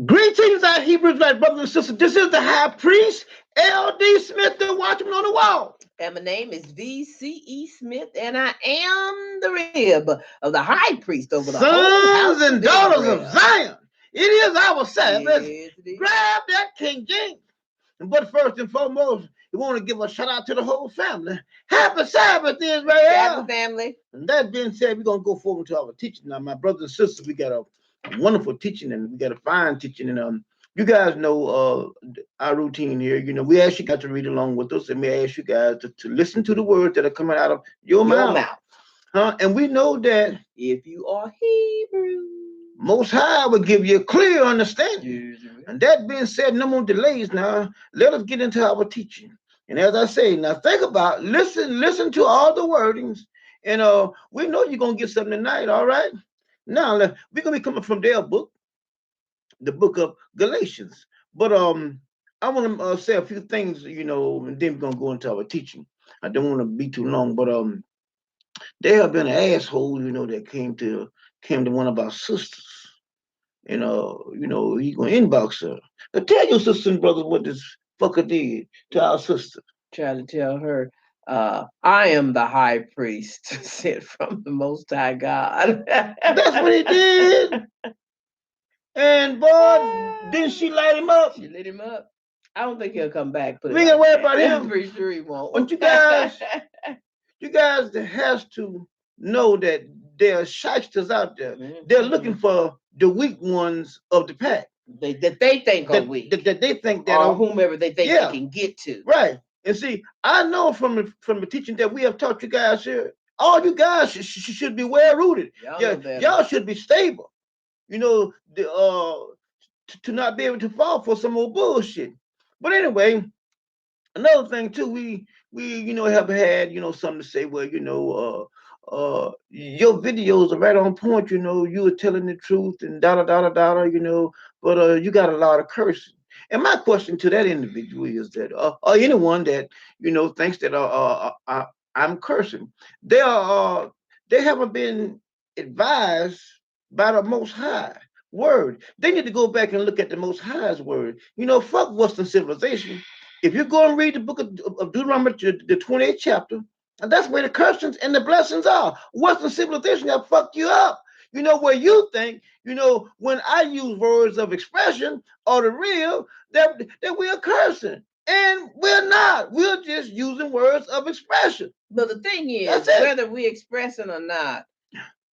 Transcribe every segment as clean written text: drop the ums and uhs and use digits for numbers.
Greetings, our Hebrews, right, brothers and sisters. This is the high priest, L.D. Smith, the watchman on the wall. And my name is V.C.E. Smith, and I am the rib of the high priest over the whole house Sons and daughters of Zion. It is our Sabbath. Yes, it is. Grab that King James. But first and foremost, we want to give a shout out to the whole family. Happy Sabbath, Israel. Sabbath family. And that being said, we're going to go forward to our teaching. Now, my brothers and sisters, we got a wonderful teaching and we got a fine teaching. And you guys know our routine here. You know, we ask you guys to read along with us, and we ask you guys to listen to the words that are coming out of your mouth. And we know that if you are Hebrew, Most High will give you a clear understanding. yes. And that being said, no more delays now. Let us get into our teaching. And as I say, now think about, listen to all the wordings. And we know you're going to get something tonight, all right? Now, we're going to be coming from their book, the book of Galatians. But I want to say a few things, you know, and then we're going to go into our teaching. I don't want to be too long, but there have been an asshole, you know, that came to one of our sisters. And he gonna inbox her. Now tell your sisters and brothers what this fucker did to our sister. Try to tell her, I am the high priest sent from the Most High God. That's what he did. And boy, didn't she light him up? She lit him up. I don't think he'll come back. We ain't gonna worry about him. I'm pretty sure he won't. But you guys has to know that there are shysters out there. Mm-hmm. They're looking for the weak ones of the pack. That they think are weak. That they think that or whomever they think they can get to. Right. And see, I know from the teaching that we have taught you guys here, all you guys should be well rooted. Y'all should be stable. You know, to not be able to fall for some old bullshit. But anyway, another thing too, we have had something to say. Well, your videos are right on point. You know, you are telling the truth and da. But you got a lot of cursing. And my question to that individual is that, or anyone that thinks that I'm cursing, they haven't been advised by the Most High word. They need to go back and look at the Most High's word. Fuck Western civilization. If you go and read the book of Deuteronomy, the 28th chapter, and that's where the cursings and the blessings are. Western civilization have fucked you up. Where you think, when I use words of expression or the real, that we're cursing. And we're not. We're just using words of expression. But the thing is, whether we expressing or not,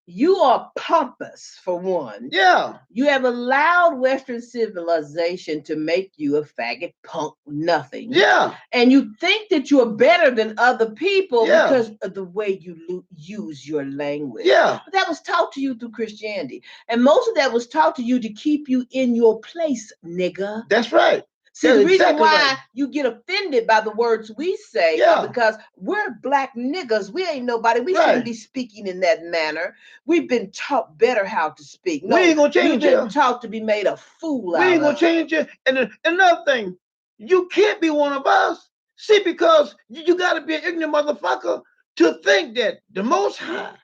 you are pompous, for one. Yeah. You have allowed Western civilization to make you a faggot, punk, nothing. Yeah. And you think that you're better than other people because of the way you use your language. Yeah. But that was taught to you through Christianity. And most of that was taught to you to keep you in your place, nigga. That's right. See, the reason why you get offended by the words we say is because we're black niggas. We ain't nobody. We shouldn't be speaking in that manner. We've been taught better how to speak. No, we ain't gonna change it. You've been taught to be made a fool out of. We ain't gonna change it. And another thing, you can't be one of us. See, because you got to be an ignorant motherfucker to think that the Most High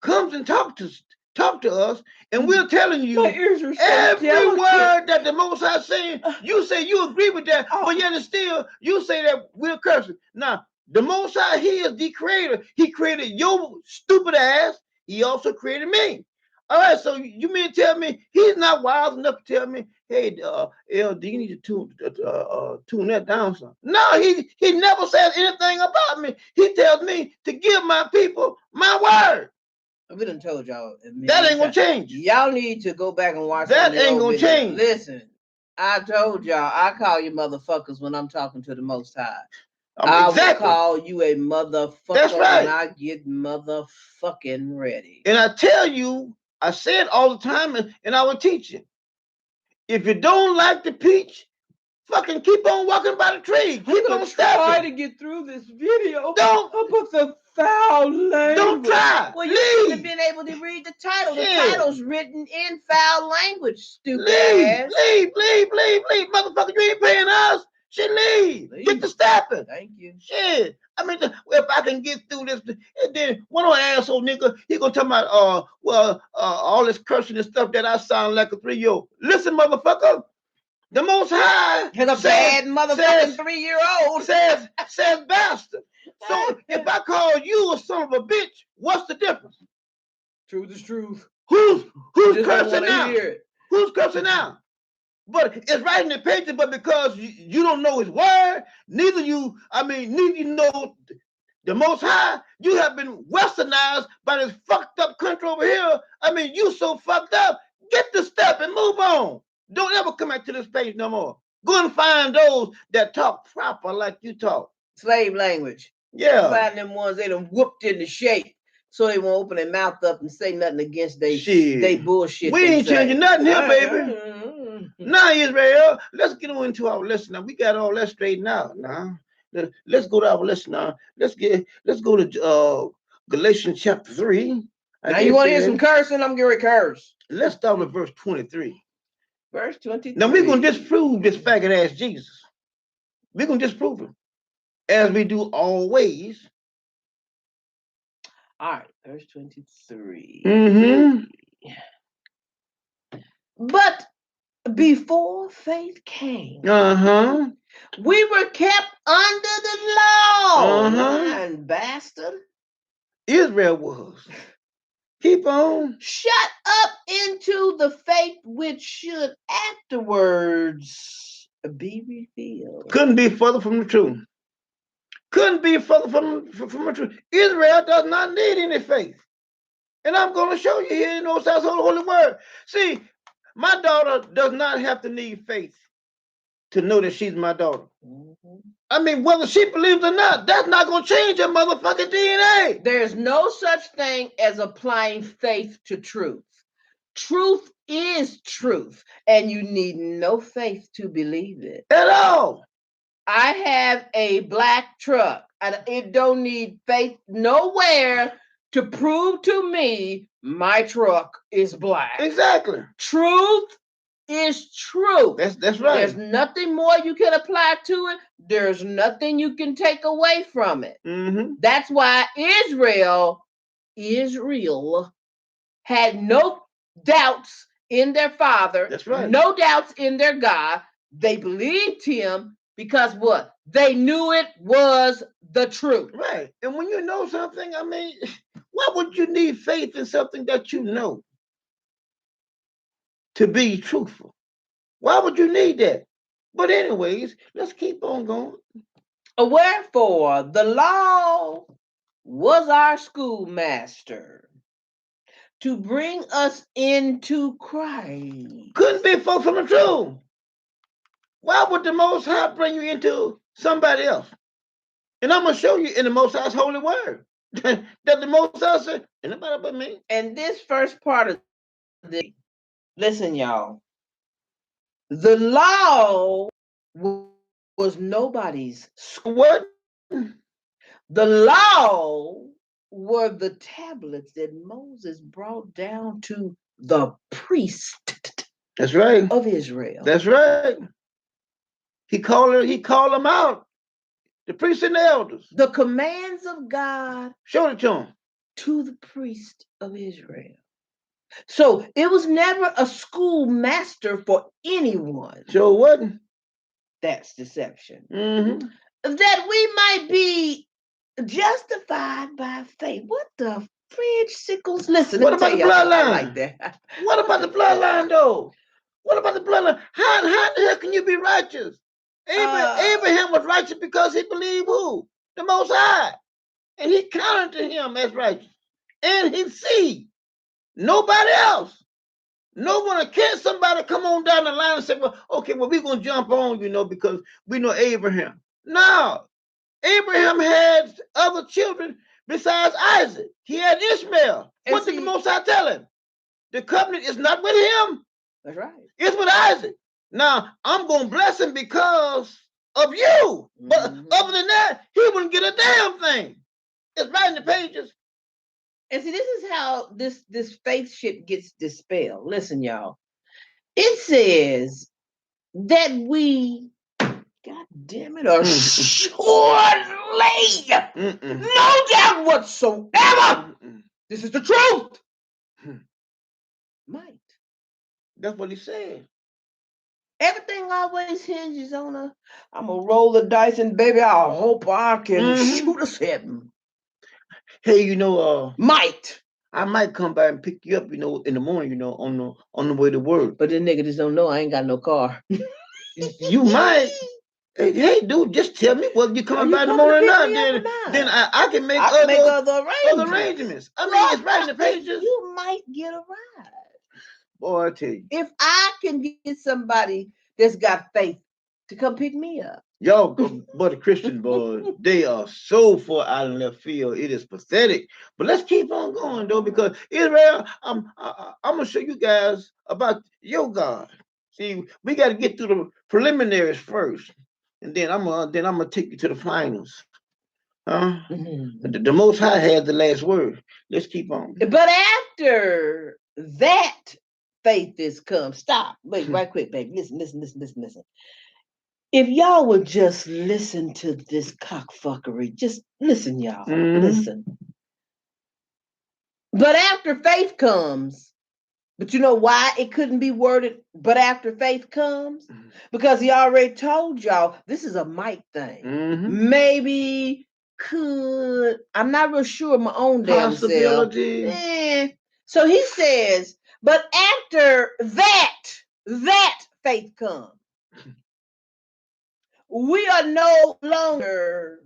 comes and talk to us, and we're telling you every word that the Most High saying. You say you agree with that, but yet still you say that we're cursing. Now, the Most High, He is the creator. He created your stupid ass. He also created me. All right, so you mean to tell me He's not wise enough to tell me, hey, LD, you need to tune that down some? No, he never says anything about me. He tells me to give my people my word. We done told y'all. That ain't gonna change. Y'all need to go back and watch that. Ain't gonna change. Listen, I told y'all, I call you motherfuckers when I'm talking to the Most High. I will call you a motherfucker when I get motherfucking ready. And I tell you, I say it all the time in our teaching. If you don't like the peach, fucking keep on walking by the tree. Keep on try to get through this video. Don't put the foul language. Don't try. Well, you should have been able to read the title. The title's written in foul language, stupid ass. Leave. Motherfucker, you ain't paying us. She leave. Get to stepping. Thank you. Shit. I mean, if I can get through this, and then one of asshole nigga, he gonna talk about, all this cursing and stuff that I sound like a 3-year-old. Listen, motherfucker. The Most High has a bad motherfucking 3-year-old says bastard. So if I call you a son of a bitch, what's the difference? Truth is truth. Who's cursing now? Who's cursing now? But it's right in the pages, but because you don't know his word, neither you know the Most High, you have been westernized by this fucked up country over here. I mean, you so fucked up. Get the step and move on. Don't ever come back to this page no more. Go and find those that talk proper like you talk. Slave language. Yeah. Find them ones they done whooped into shape so they won't open their mouth up and say nothing against they bullshit. We ain't changing nothing here, baby. Now, Israel, let's get into our lesson. Now, we got all that straightened out now. Let's go to our lesson now. Let's go to Galatians chapter 3. Now you want to hear some cursing? I'm going to curse. Let's start with verse 23. Verse 23. Now we're going to disprove this faggot ass Jesus. We're going to disprove him. As we do always. All right, verse 23. Mm-hmm. But before faith came, we were kept under the law. And bastard. Israel was. Keep on. Shut up into the faith which should afterwards be revealed. Couldn't be further from the truth. Couldn't be further from the truth. Israel does not need any faith. And I'm going to show you here in those holy word. See, my daughter does not have to need faith to know that she's my daughter. I mean, whether she believes or not, that's not going to change her motherfucking DNA. There's no such thing as applying faith to truth. Truth is truth, and you need no faith to believe it. At all. I have a black truck, and it don't need faith nowhere to prove to me my truck is black. Exactly. Truth is true. That's right. There's nothing more you can apply to it. There's nothing you can take away from it. That's why Israel had no doubts in their father. That's right. No doubts in their God. They believed him because what? They knew it was the truth. Right. And when you know something, I mean, why would you need faith in something that you know to be truthful? Why would you need that? But anyways, let's keep on going. Wherefore, the law was our schoolmaster to bring us into Christ. Couldn't be far from the truth. Why would the Most High bring you into somebody else? And I'm going to show you in the Most High's holy word that the Most High said, ain't nobody but me. And this first part of the, listen, y'all. The law was nobody's school. What? The law were the tablets that Moses brought down to the priest. That's right. Of Israel. That's right. He called them out. The priests and the elders. The commands of God. Show it to them. To the priest of Israel. So it was never a schoolmaster for anyone. Sure wasn't. That's deception. That we might be justified by faith. What the fridge sickles? Listen, what about the bloodline? Like that. What about the bloodline, though? What about the bloodline? How the hell can you be righteous? Abraham was righteous because he believed who? The Most High. And he counted to him as righteous. And his seed. Nobody else. No one. Can't somebody come on down the line and say, well, okay, well, we're going to jump on, because we know Abraham. No. Abraham had other children besides Isaac. He had Ishmael. And what did the Most High tell him? The covenant is not with him. That's right. It's with Isaac. Now, I'm going to bless him because of you. But other than that, he wouldn't get a damn thing. It's right in the pages. And see, this is how this faith shit gets dispelled. Listen, y'all. It says that we, God Damn it, assuredly, no doubt whatsoever, this is the truth. Might. That's what he said. Everything always hinges on I'm going to roll the dice and baby, I hope I can shoot a 7. Hey, might. I might come by and pick you up, in the morning, on the way to work. But the nigga just don't know I ain't got no car. You might. Hey, dude, just tell me whether you coming by in the morning or not. Then I can make other arrangements. I mean, it's right in the pages. You might get a ride. Boy, I tell you. If I can get somebody that's got faith to come pick me up. Y'all, but the Christian boys, they are so far out in left field. It is pathetic. But let's keep on going, though, because Israel, I'm gonna show you guys about your God. See, we got to get through the preliminaries first, and then I'm gonna take you to the finals. The Most High has the last word. Let's keep on. But after that, faith is come. Stop. Wait, right quick, baby. Listen. If y'all would just listen to this cockfuckery, just listen, y'all. Listen. But after faith comes, but you know why it couldn't be worded, but after faith comes? Because he already told y'all this is a might thing. Maybe I'm not real sure of my own damn self. So he says, but after that faith comes. We are no longer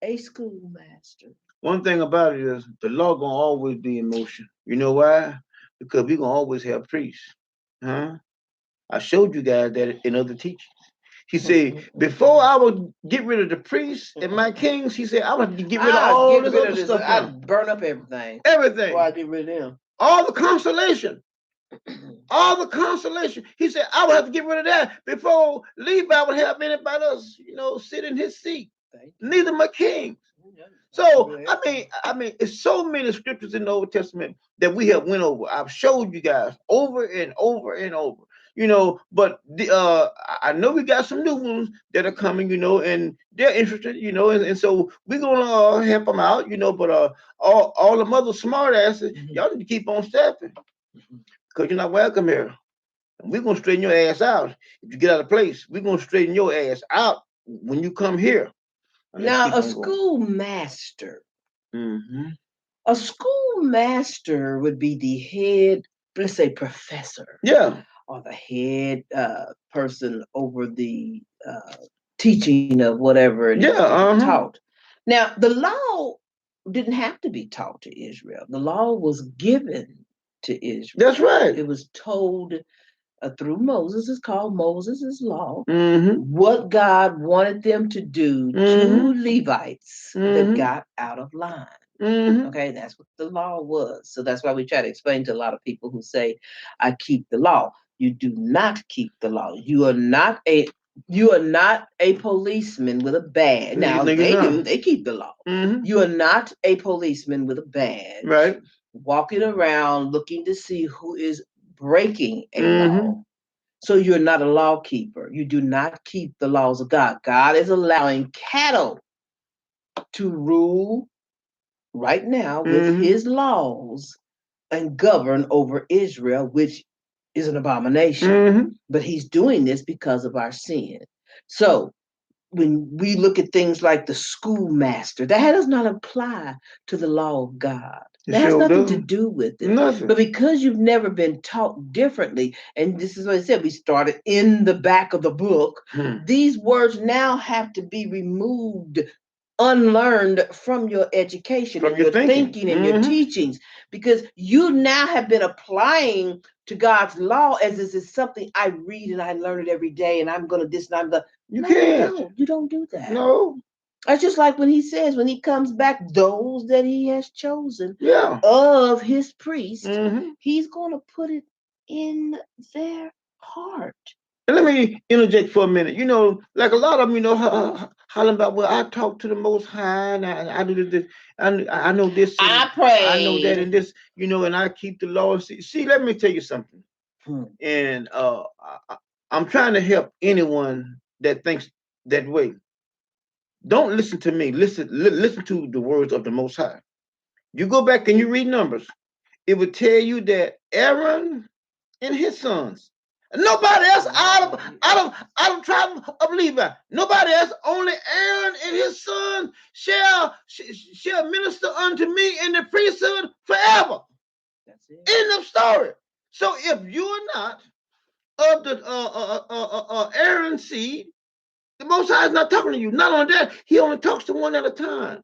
a schoolmaster. One thing about it is the law gonna always be in motion. You know why? Because we're gonna always have priests. I showed you guys that in other teachings. He said, before I would get rid of the priests and my kings, he said, I would get rid of all this other stuff. I'd burn up everything. Everything. Before I get rid of them. All the consolation. All the consolation. He said, I would have to get rid of that before Levi would have anybody else, sit in his seat. Neither my kings. So I mean, it's so many scriptures in the Old Testament that we have went over. I've showed you guys over and over and over. But I know we got some new ones that are coming, and they're interested, and so we're gonna help them out, but all the mother smart asses, y'all need to keep on stepping. Because you're not welcome here. And we're going to straighten your ass out. If you get out of place, we're going to straighten your ass out when you come here. Now, a schoolmaster. A schoolmaster would be the head, let's say, professor. Yeah. Or the head person over the teaching of whatever it is taught. Now, the law didn't have to be taught to Israel. The law was given to Israel. That's right. It was told through Moses. It's called Moses' law. What God wanted them to do to Levites that got out of line. Okay, that's what the law was. So that's why we try to explain to a lot of people who say, I keep the law. You do not keep the law. You are not a policeman with a badge. Now they keep the law. You are not a policeman with a badge. Right. Walking around looking to see who is breaking a law. So you're not a law keeper. You do not keep the laws of God. God is allowing cattle to rule right now with his laws and govern over Israel, which is an abomination. But he's doing this because of our sin. So when we look at things like the schoolmaster, that does not apply to the law of God. That has nothing to do with it. Nothing. But because you've never been taught differently, and this is what I said, we started in the back of the book, these words now have to be removed, unlearned from your education, from your thinking and your teachings, because you now have been applying to God's law as this is something I read and I learn it every day, and I'm going to this and I'm the. No, you don't do that. No. That's just like when he says, when he comes back, those that he has chosen of his priests, he's going to put it in their heart. And let me interject for a minute. Like a lot of them, hollering about, well, I talk to the Most High, and I do this, and I know this, and I pray, I know that, and this, and I keep the law. See, let me tell you something. And I'm trying to help anyone that thinks that way. Don't listen to me. Listen to the words of the Most High. You go back and you read Numbers. It would tell you that Aaron and his sons, nobody else out of tribe of Levi, nobody else, only Aaron and his son shall minister unto me in the priesthood forever. That's it. End of story. So if you're not of the Aaron seed, the Most High is not talking to you. Not only that, he only talks to one at a time.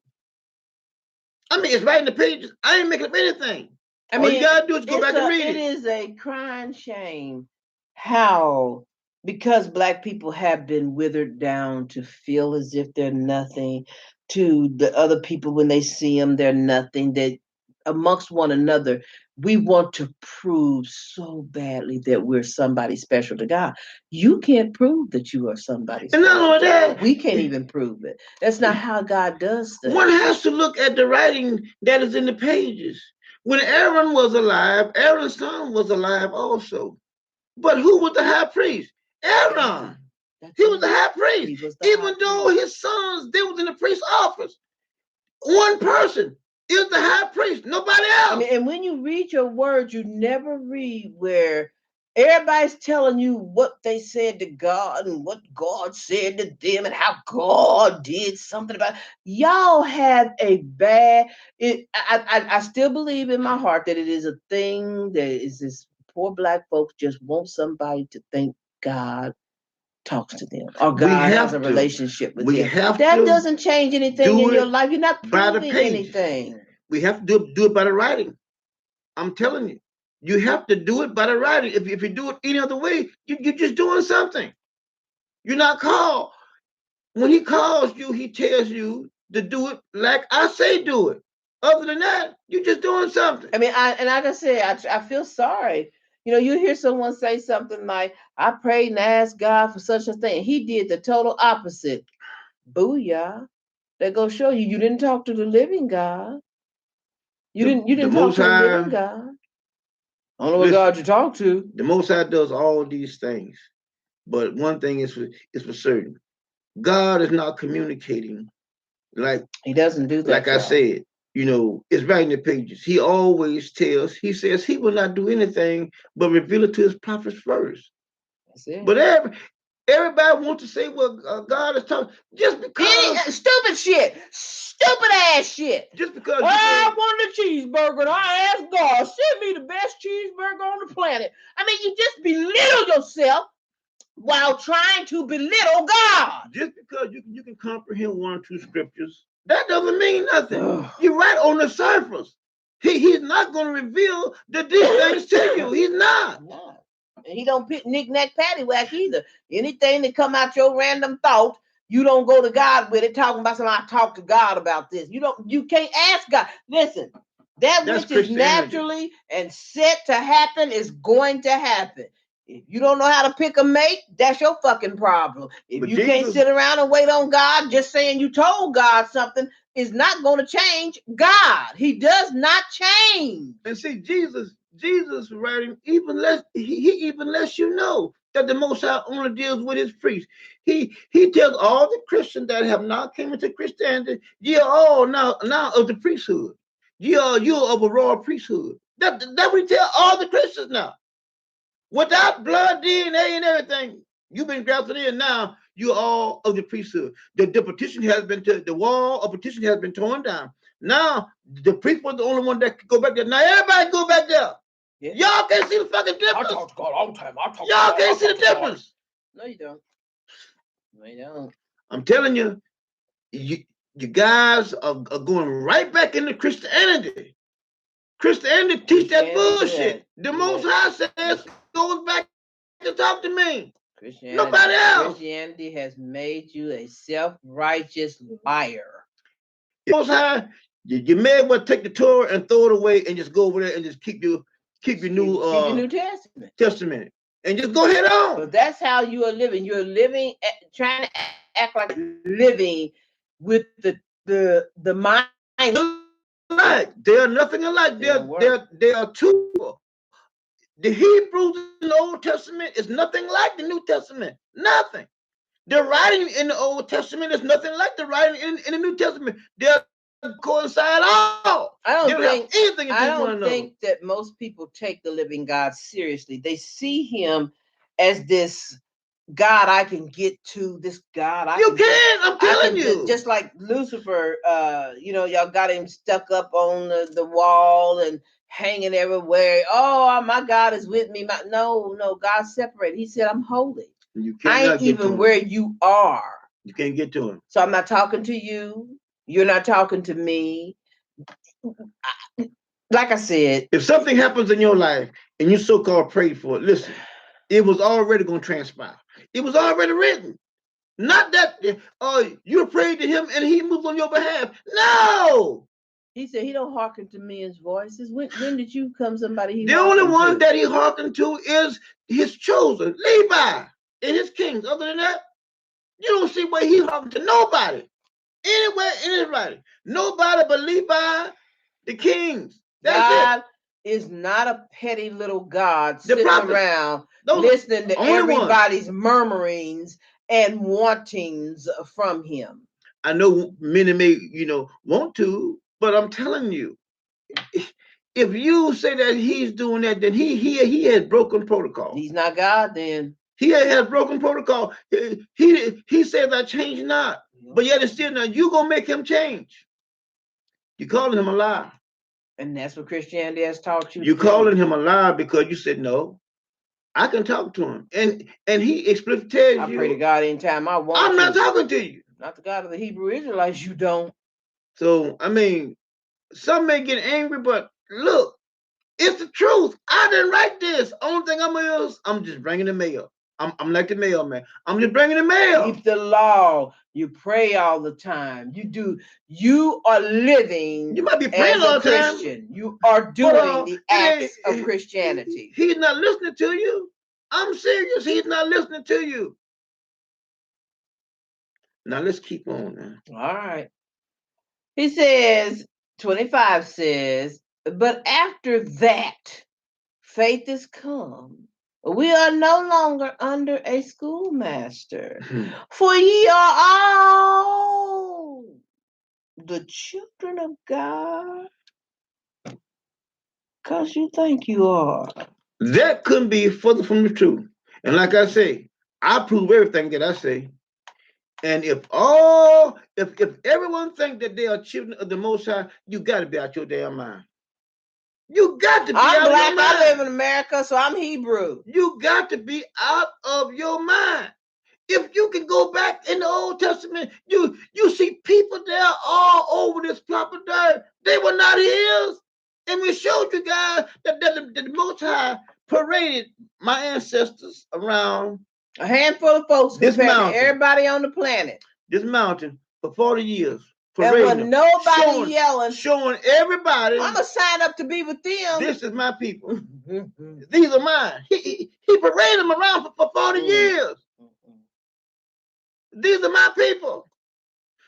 I mean, it's right in the pages. I ain't making up anything. All you gotta do is go back and read it. It is a crying shame how, because Black people have been withered down to feel as if they're nothing, to the other people when they see them, they're nothing, that amongst one another, we want to prove so badly that we're somebody special to God. You can't prove that you are somebody special. And not only that, we can't even prove it. That's not how God does things. One has to look at the writing that is in the pages. When Aaron was alive, Aaron's son was alive also. But who was the high priest? Aaron. He was the high priest. Even though his sons, they was in the priest's office. One person is the high priest, nobody else. I mean, and when you read your words, you never read where everybody's telling you what they said to God and what God said to them and how God did something about it. Y'all have a bad. I still believe in my heart that it is a thing that is this poor Black folks just want somebody to think God talks to them or God has a relationship with them. That doesn't change anything in your life. You're not proving anything. We have to do it by the writing. I'm telling you. You have to do it by the writing. If you do it any other way, you're just doing something. You're not called. When he calls you, he tells you to do it like I say do it. Other than that, you're just doing something. I mean, like I said, I feel sorry. You know, you hear someone say something like, I prayed and asked God for such a thing. He did the total opposite. Booyah. That goes show you didn't talk to the living God. You didn't talk to the living God. I don't know what God you talk to. The Most High does all these things. But one thing is for certain. God is not communicating like he doesn't do that. Like I said, you know, it's right in the pages. He always he says he will not do anything but reveal it to his prophets first. That's it. But everybody wants to say, well, God is talking just because stupid ass shit. Just because I wanted a cheeseburger and I asked God, send me the best cheeseburger on the planet. I mean, you just belittle yourself while trying to belittle God. Just because you can comprehend one or two scriptures, that doesn't mean nothing. You're right on the surface. He's not going to reveal these things to you. He's not. And he don't pick knick-knack paddywhack either. Anything that come out your random thought, you don't go to God with it, talking about something. I talk to God about this. You can't ask God. Listen, that's which is naturally and set to happen is going to happen. If you don't know how to pick a mate, that's your fucking problem. If you can't sit around and wait on God, just saying you told God something is not going to change God. He does not change. And see, Jesus writing even less. He even lets you know that the Most High only deals with his priests. He tells all the Christians that have not come into Christianity, ye are all now of the priesthood. You are of a royal priesthood. That we tell all the Christians now. Without blood, DNA, and everything, you've been grafted in. Now you're all of the priesthood. The petition has been the wall of petition has been torn down. Now the priest was the only one that could go back there. Now everybody go back there. Yeah. Y'all can't see the fucking difference. I talk to God all the time. Y'all can't see the difference. No, you don't. No, you don't. I'm telling you, you guys are going right back into Christianity. Christianity teach that bullshit. The Most High says goes back to talk to me. Nobody else. Christianity has made you a self-righteous liar. Most High, you may as well take the Torah and throw it away and just go over there and just keep your New Testament and just go ahead on. But that's how you are living. You're living, trying to act like living with the mind. They are nothing alike. They are two. The Hebrews in the Old Testament is nothing like the New Testament. Nothing. The writing in the Old Testament is nothing like the writing in the New Testament. They'll coincide all. They don't have anything to do with one another. Think that most people take the living God seriously. They see him as this God I can get to, this God I'm telling you. Just like Lucifer, y'all got him stuck up on the wall and hanging everywhere. Oh, my God is with me. No, God separated. He said, I'm holy. I ain't even where you are. You can't get to him. So I'm not talking to you. You're not talking to me. Like I said, if something happens in your life and you so-called prayed for it, listen, it was already going to transpire. It was already written. Not that you prayed to him and he moved on your behalf. No. He said he don't hearken to men's voices. When did you come somebody? The only one that he hearkened to is his chosen, Levi, and his kings. Other than that, you don't see where he hearkened to nobody. Anywhere, anybody. Nobody but Levi, the kings. That's God is not a petty little God sitting around listening to everybody's murmurings and wantings from him. I know many may, want to, but I'm telling you, if you say that he's doing that, then he has broken protocol. He's not God then. He has broken protocol. He says, I change not. But yet it's still not. You going to make him change. You calling him a liar. And that's what Christianity has taught you. You calling him a liar because you said, no, I can talk to him. And he explicitly tells you. I pray to God anytime I want I'm not talking to you. Not the God of the Hebrew Israelites, you don't. So, some may get angry, but look, it's the truth. I didn't write this. Only thing I'm just bringing the mail. I'm like the mailman. I'm just bringing the mail. Keep the law. You pray all the time. You are living. You might be praying all the time. Christian. You are doing the acts of Christianity. He's not listening to you. I'm serious. He's not listening to you. Now let's keep on now. All right. He says, 25 says, but after that, faith is come. We are no longer under a schoolmaster, for ye are all the children of God, because you think you are. That couldn't be further from the truth. And like I say, I prove everything that I say. And if everyone think that they are children of the Most High, you got to be out your damn mind. You got to be out of your mind. I live in America, so I'm Hebrew. You got to be out of your mind. If you can go back in the Old Testament, you see people there all over this proper dirt. They were not his. And we showed you guys that the Most High paraded my ancestors around a handful of folks, this mountain, everybody on the planet, this mountain for 40 years. There was nobody yelling, showing everybody, I'm gonna sign up to be with them. This is my people. These are mine. He paraded them around for 40 years. These are my people.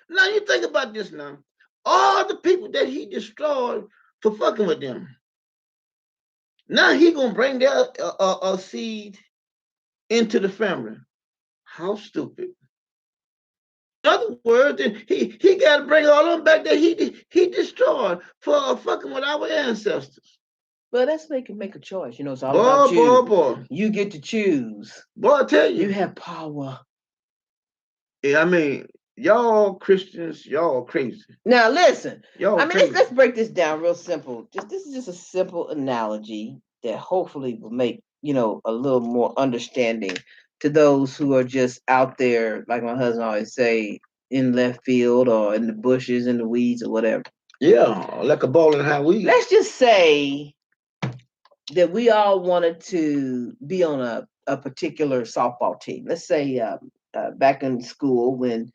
Now you think about this now. All the people that he destroyed for fucking with them. Now he gonna bring their seed into the family. How stupid. In other words, he got to bring all of them back that he destroyed for fucking with our ancestors. Well, let's make a choice. It's all about you. Boy. You get to choose. Boy, I tell you. You have power. Yeah, y'all Christians, y'all crazy. Now listen. Crazy. Let's break this down real simple. This is just a simple analogy that hopefully will make, a little more understanding to those who are just out there, like my husband always say, in left field or in the bushes, in the weeds or whatever. Yeah, like a ball in high weeds. Let's just say that we all wanted to be on a particular softball team. Let's say back in school when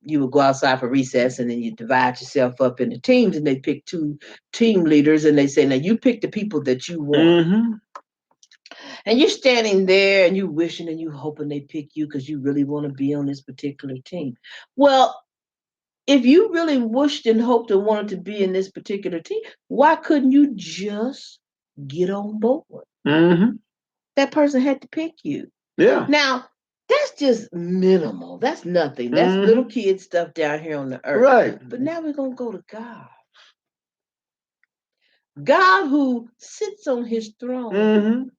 you would go outside for recess and then you divide yourself up into teams and they pick 2 team leaders and they say, now you pick the people that you want. Mm-hmm. And you're standing there and you wishing and you hoping they pick you because you really want to be on this particular team. Well, if you really wished and hoped and wanted to be in this particular team, why couldn't you just get on board? Mm-hmm. That person had to pick you. Yeah. Now, That's just minimal. That's nothing. That's little kid stuff down here on the earth. Right. But now we're going to go to God. God who sits on his throne,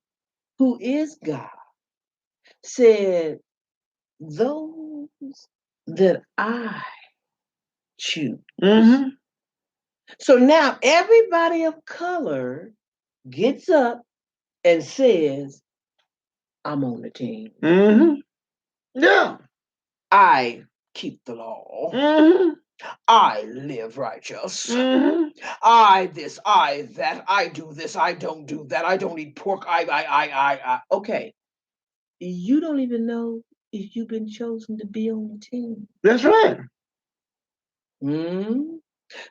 who is God, said, those that I choose. So now everybody of color gets up and says, I'm on the team. Yeah. I keep the law. I live righteous. I this, I that, I do this, I don't do that, I don't eat pork, I. Okay. You don't even know if you've been chosen to be on the team. That's right.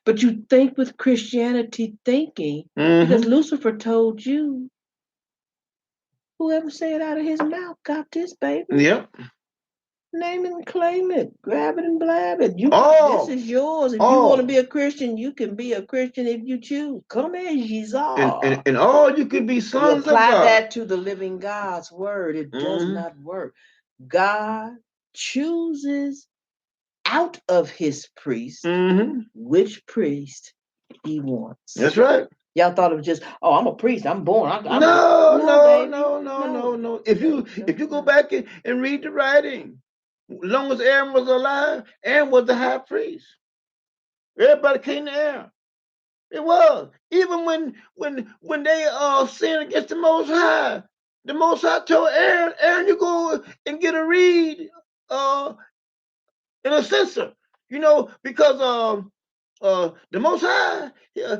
But you think with Christianity thinking, because Lucifer told you, whoever say it out of his mouth got this, baby. Yep. Name it and claim it. Grab it and blab it. This is yours. If you want to be a Christian, you can be a Christian if you choose. Come as ye are. And all you can be sons you apply of God. that to the living God's word. It does not work. God chooses out of his priest which priest he wants. That's right. Y'all thought it was just, oh, I'm a priest. I'm born. No. If you go back and read the writing, as long as Aaron was alive, Aaron was the high priest. Everybody came to Aaron. It was. Even when they sinned against the Most High told Aaron, you go and get a reed in a censer, because the Most High,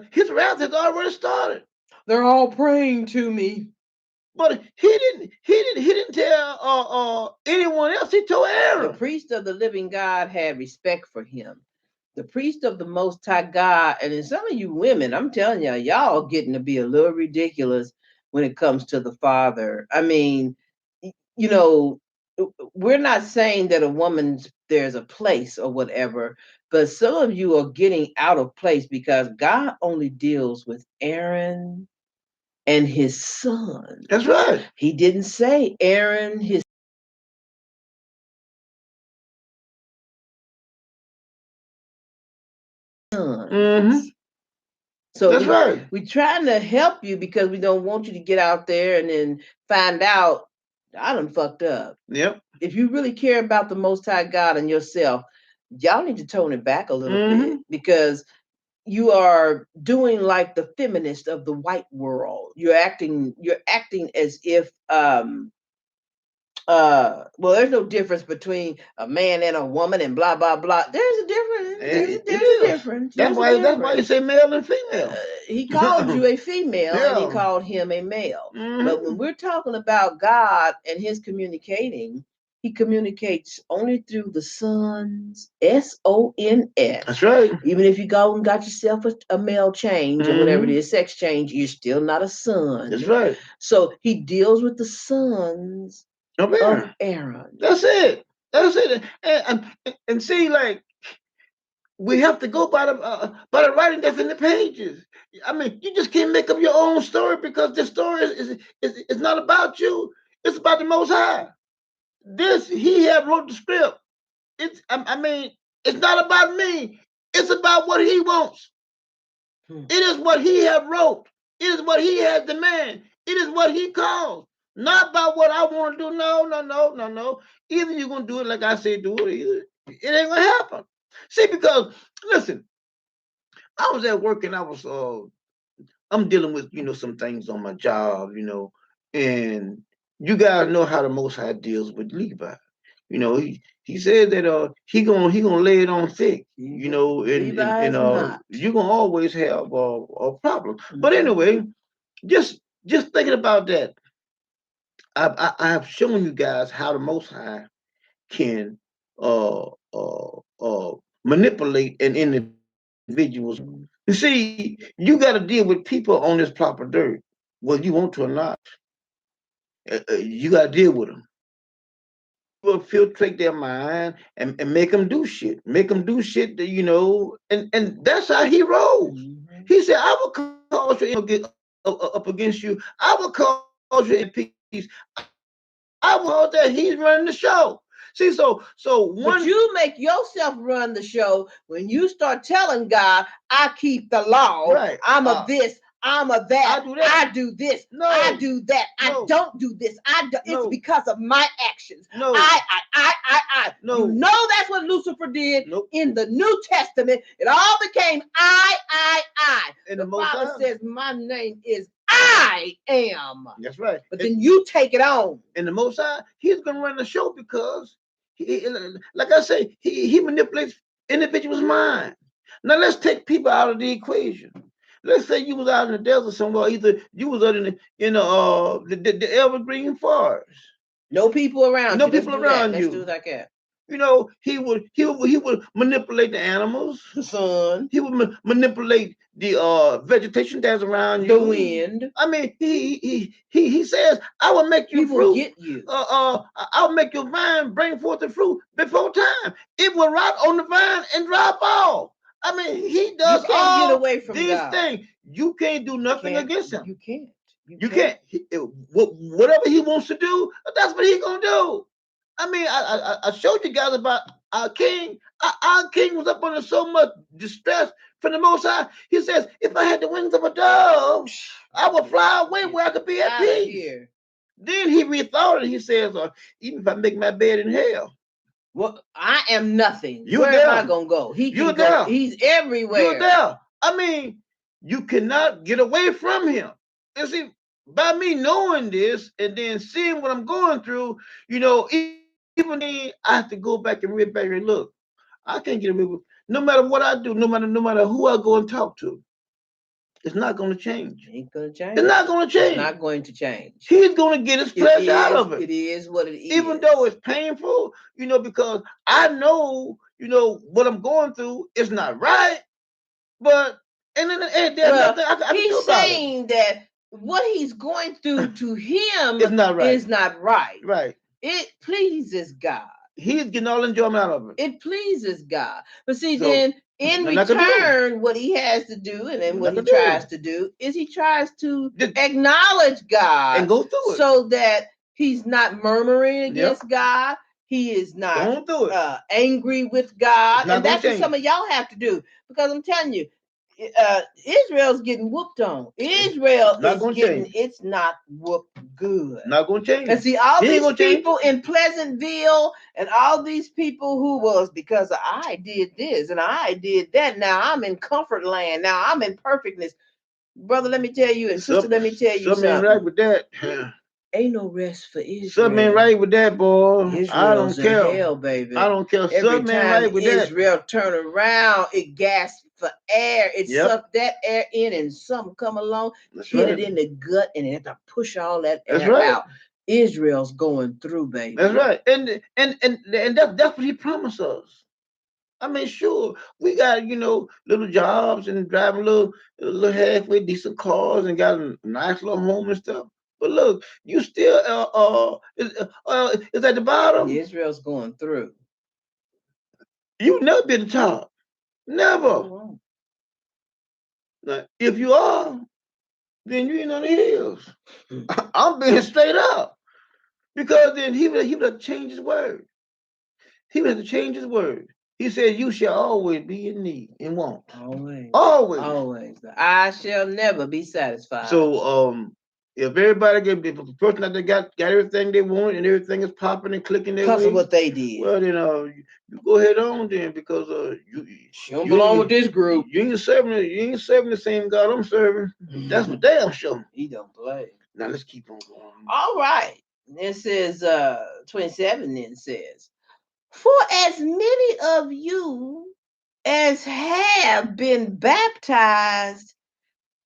his wrath has already started. They're all praying to me. But he didn't tell anyone else. He told Aaron. The priest of the living God had respect for him. The priest of the Most High God, and in some of you women, I'm telling y'all getting to be a little ridiculous when it comes to the Father. I mean, we're not saying that a woman's there's a place or whatever, but some of you are getting out of place because God only deals with Aaron and his son. That's right. He didn't say Aaron, his sons. So that's right. We're trying to help you because we don't want you to get out there and then find out I done fucked up. Yep. If you really care about the Most High God and yourself, y'all need to tone it back a little bit because you are doing like the feminist of the white world. You're acting as if well, there's no difference between a man and a woman and blah blah blah. There's a difference. There's a difference. That's why you say male and female. He called you a female and he called him a male. But when we're talking about God and his communicating, he communicates only through the sons, SONS. That's right. Even if you go and got yourself a male change or whatever it is, sex change, you're still not a son. That's right. So he deals with the sons of Aaron. That's it. And see, like, we have to go by the writing that's in the pages. I mean, you just can't make up your own story because the story is not about you. It's about the Most High. He have wrote the script. It's not about me. It's about what he wants. It is what he have wrote. It is what he has demanded. It is what he calls. Not about what I want to do. No. Either you're going to do it like I say do it, or either it ain't going to happen. See, because, listen, I was at work and I'm dealing with, some things on my job, and you guys know how the Most High deals with Levi. He said that he gonna lay it on thick, and you're gonna always have a problem. But anyway, just thinking about that, I have shown you guys how the Most High can manipulate an individual's. You see, you got to deal with people on this plot of dirt, whether you want to or not. You got to deal with them. Will filtrate their mind and make them do shit. Make them do shit that, and that's how he rolls. He said, I will cause your enemy up against you. I will cause you in peace. I will I want that he's running the show. See, so But you make yourself run the show when you start telling God, I keep the law. Right. I'm of this. I'm of that. I do this. No. I do that. No. I don't do this. It's because of my actions. No. I. No. You know that's what Lucifer did in the New Testament. It all became I. And the Father says, my name is I am. That's right. But then you take it on. And the Most High, he's going to run the show because, like I say, he manipulates individuals' mind. Now, let's take people out of the equation. Let's say you was out in the desert somewhere, either you was out in the evergreen forest. No people around you. Let's do it like that. You know, he would manipulate the animals, the sun. He would manipulate the vegetation that's around you, the wind. I mean, he says, "I will make you fruit. Get you. I'll make your vine bring forth the fruit before time. It will rot on the vine and drop off." I mean, he does all get away from these things. You can't do nothing against him. You can't. You can't. Whatever he wants to do, that's what he's gonna do. I mean, I showed you guys about our king. Our king was up under so much distress from the Most High. He says, if I had the wings of a dove, I would fly away where I could be at peace. Here. Then he rethought it. He says, even if I make my bed in hell. Well, I am nothing. Where am I going to go? You're there. He's everywhere. You're there. I mean, you cannot get away from him. And see, by me knowing this and then seeing what I'm going through, you know, even then I have to go back and read back and look. I can't get away with no matter what I do, no matter who I go and talk to. It's not going to change. It ain't going to change. It's not going to change. It's not going to change. He's going to get his flesh out of it. It is what it is. Even though it's painful, you know, because I know, you know, what I'm going through is not right. But there's nothing I can do about it. He's saying that what he's going through to him is not right. Is not right. Right. It pleases God. He's getting all enjoyment out of it. It pleases God. But see, then in return, what he has to do, and then what he tries to do, is he tries to acknowledge God and go through it, so that he's not murmuring against God. He is not angry with God, and that's what some of y'all have to do. Because I'm telling you, Israel's getting whooped on. Israel is getting it's not whooped good. Not going to change. And see, all these people in Pleasantville and all these people who was because I did this and I did that. Now I'm in comfort land. Now I'm in perfectness. Brother, let me tell you, and sister, let me tell you something. Something ain't right with that. Ain't no rest for Israel. Something ain't right with that, boy. Israel's I don't care. Hell, baby. I don't care. Something ain't right with that. Israel turn around, it gasps for air. It sucked that air in, and something come along, hit it in the gut, and it had to push all that air out. Israel's going through, baby. That's right. And that's what he promised us. I mean, sure, we got, you know, little jobs and driving little halfway decent cars and got a nice little home and stuff. But look, you still is at the bottom. Israel's going through. You never be at the top. Never. Now, if you are, then you ain't on the hills. I'm being straight up. Because then he would have to change his word. He would have to change his word. He said, you shall always be in need and want. Always. Always. Always. I shall never be satisfied. So if everybody if the person that they got everything they want and everything is popping and clicking their because of what they did. Well, then you go ahead on then because you don't belong with this group. You ain't serving the same God I'm serving. Mm-hmm. That's what damn sure. He don't play. Now let's keep on going. All right. It says 27 then says, for as many of you as have been baptized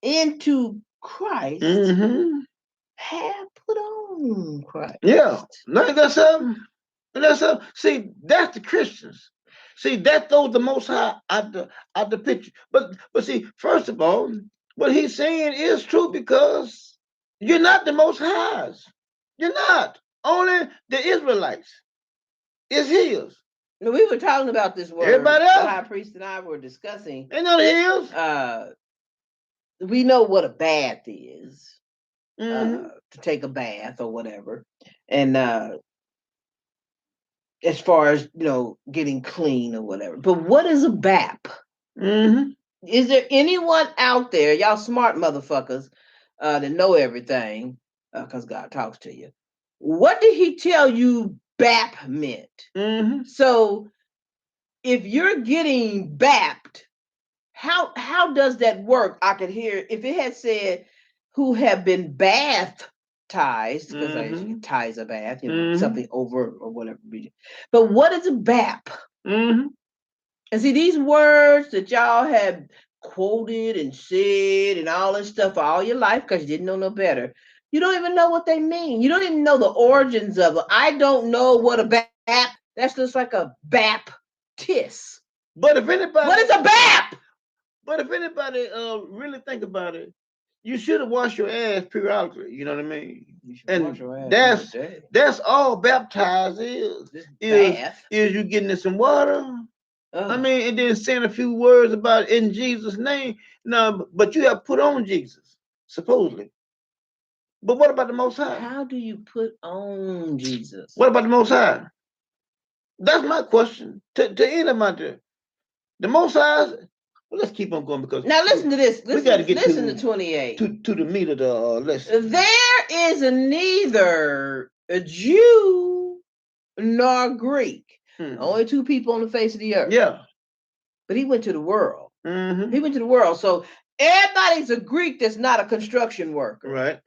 into Christ have put on Christ. Yeah. Now you got something? See, that's the Christians. See, that throws the Most High out the picture. But see, first of all, what he's saying is true because you're not the Most Highs. You're not. Only the Israelites. It's his. No, we were talking about this word. Everybody else? The high priest and I were discussing. Ain't no his. We know what a bath is. to take a bath or whatever. And as far as, getting clean or whatever. But what is a BAP? Is there anyone out there, y'all smart motherfuckers, that know everything, because God talks to you? What did he tell you BAP meant? So if you're getting BAP'd, how does that work? I could hear if it had said who have been baptized, because I usually ties a bath, something over or whatever. But what is a BAP? And see, these words that y'all have quoted and said and all this stuff for all your life because you didn't know no better. You don't even know what they mean. You don't even know the origins of it. I don't know what a BAP. That's just like a Baptist. But if anybody, what is a BAP? But if anybody really think about it, you should have washed your ass periodically. You know what I mean? You should wash your ass that's all baptized is you getting in some water. I mean, and then saying a few words about in Jesus' name. No, but you have put on Jesus, supposedly. But what about the Most High? How do you put on Jesus? What about the Most High? That's my question to anybody. The Most High. Well, let's keep on going because now listen to this. We got to get to 28 to the meat of the lesson. There is neither a Jew nor Greek. Only two people on the face of the earth. Yeah. But he went to the world. He went to the world. So everybody's a Greek that's not a construction worker. Right.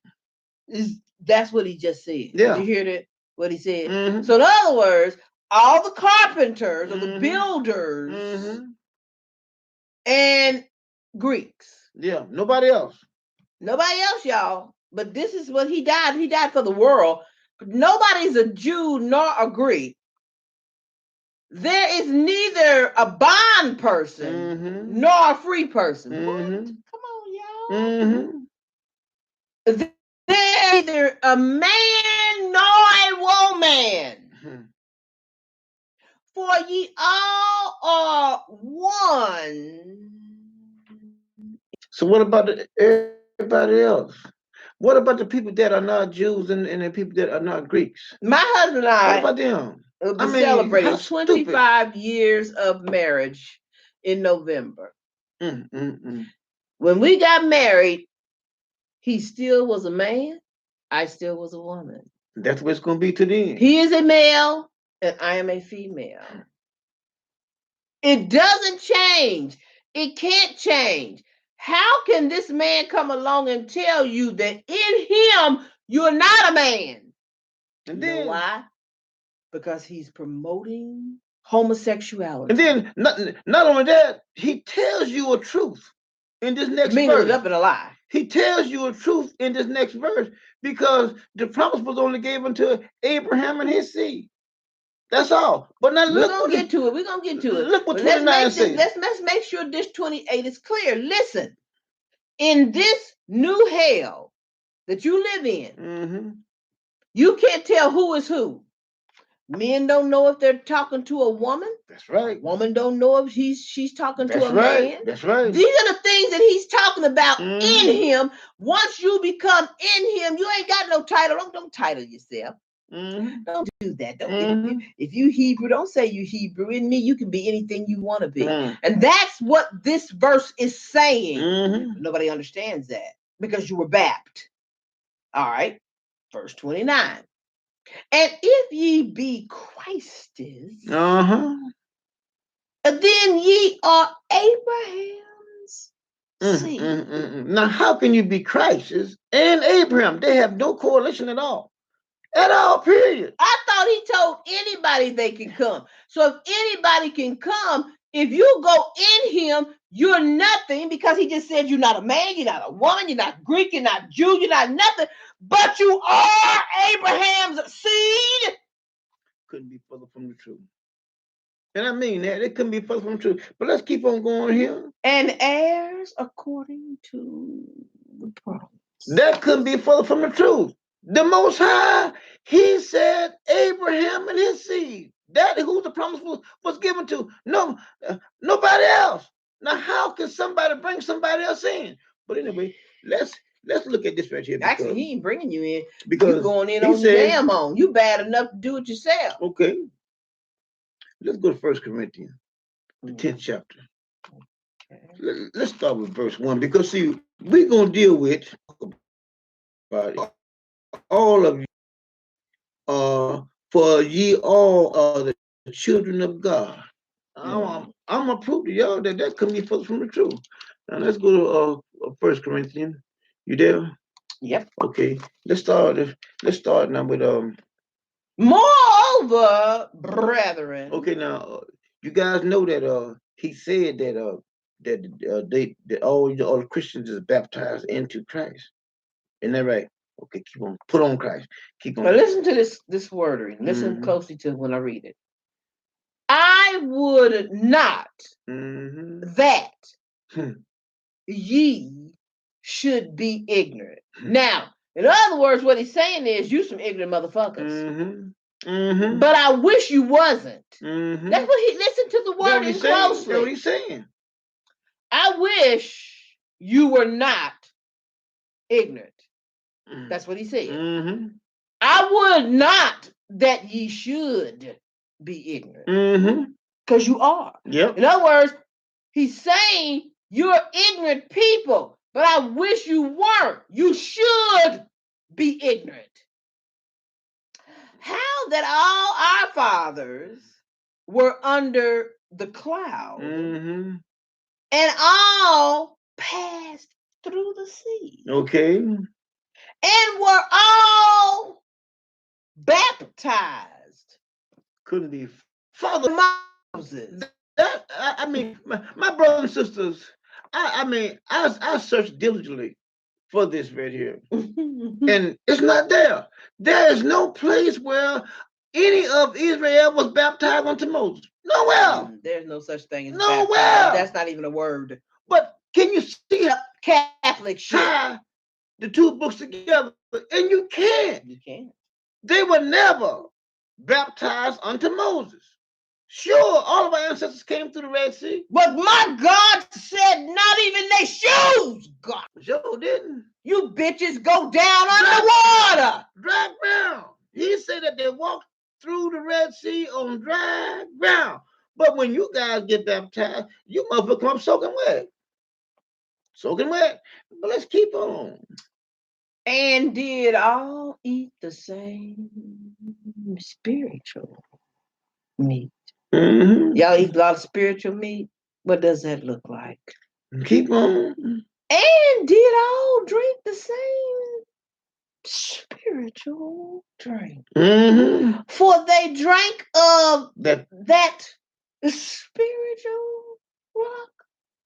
That's what he just said. Yeah. Did you hear that? What he said? So in other words, all the carpenters or the builders and Greeks. Yeah. Nobody else. Nobody else, y'all. But this is what he died. He died for the world. But nobody's a Jew nor a Greek. There is neither a bond person nor a free person. What? Come on, y'all. There is neither a man nor a woman. For ye all are one. So what about everybody else? What about the people that are not Jews and the people that are not Greeks? My husband and I. What about them? We're celebrating 25 years of marriage in November. When we got married, he still was a man. I still was a woman. That's what it's going to be to the end. He is a male and I am a female. It doesn't change. It can't change. How can this man come along and tell you that in him you're not a man? And then, you know why? Because he's promoting homosexuality. And then, not only that, he tells you a truth in this next verse. It up in a lie. He tells you a truth in this next verse because the promise was only given to Abraham and his seed. That's all. But now we're gonna get to it. We're gonna get to it. Look what 29 says. Let's make sure this 28 is clear. Listen, in this new hell that you live in, you can't tell who is who. Men don't know if they're talking to a woman. That's right. Woman don't know if she's talking to a man. That's right. These are the things that he's talking about in him. Once you become in him, you ain't got no title. Don't title yourself. Don't do that. Don't. If you Hebrew, don't say you Hebrew. In me, you can be anything you want to be. And that's what this verse is saying. Nobody understands that because you were baptized. All right. Verse 29. And if ye be Christ's, then ye are Abraham's seed. Now, how can you be Christ's and Abraham? They have no correlation at all. At all, period. I thought he told anybody they can come. So if anybody can come, if you go in him, you're nothing because he just said you're not a man, you're not a woman, you're not Greek, you're not Jew, you're not nothing, but you are Abraham's seed. Couldn't be further from the truth. And I mean that. It couldn't be further from the truth. But let's keep on going here. And heirs according to the promise. That couldn't be further from the truth. The Most High, he said Abraham and his seed. That who the promise was given to. No, nobody else. Now, how can somebody bring somebody else in? But anyway, let's let's look at this right here. Actually, he ain't bringing you in. Because you going in on your damn own. You bad enough to do it yourself. Okay. Let's go to 1 Corinthians, the 10th chapter. Okay. Let's start with verse 1, because see, we're going to deal with all of you, for ye all are the children of God. I'm going to prove to y'all that can be from the truth. Now let's go to 1 Corinthians. You there? Yep. Okay. Let's start now with moreover, brethren. Okay, now you guys know that he said that all the Christians is baptized into Christ. Isn't that right? Okay, keep on. Put on Christ. Keep on. Now listen to this wording. Listen closely to when I read it. I would not that ye should be ignorant. Now, in other words, what he's saying is, you some ignorant motherfuckers. But I wish you wasn't. That's what he. Listen to the wording closely. That's what he's saying. I wish you were not ignorant. That's what he said. I would not that ye should be ignorant. Because you are. Yep. In other words, he's saying you're ignorant people, but I wish you weren't. You should be ignorant. How that all our fathers were under the cloud and all passed through the sea. Okay. And were all baptized. Couldn't be Father Moses. I mean, my brothers and sisters, I searched diligently for this right here. And it's not there. There is no place where any of Israel was baptized unto Moses. Nowhere. There's no such thing as nowhere. Baptized. That's not even a word. But can you see how Catholic tie the two books together? And you can't. You can't. They were never baptized unto Moses. Sure, all of our ancestors came through the Red Sea. But my God said not even their shoes, God. Sure didn't. You bitches go down underwater. Dry ground. He said that they walked through the Red Sea on dry ground. But when you guys get baptized, you must become soaking wet. Soaking wet. But let's keep on. And did all eat the same spiritual meat? Y'all eat a lot of spiritual meat? What does that look like? Keep on. And did all drink the same spiritual drink? For they drank of that spiritual rock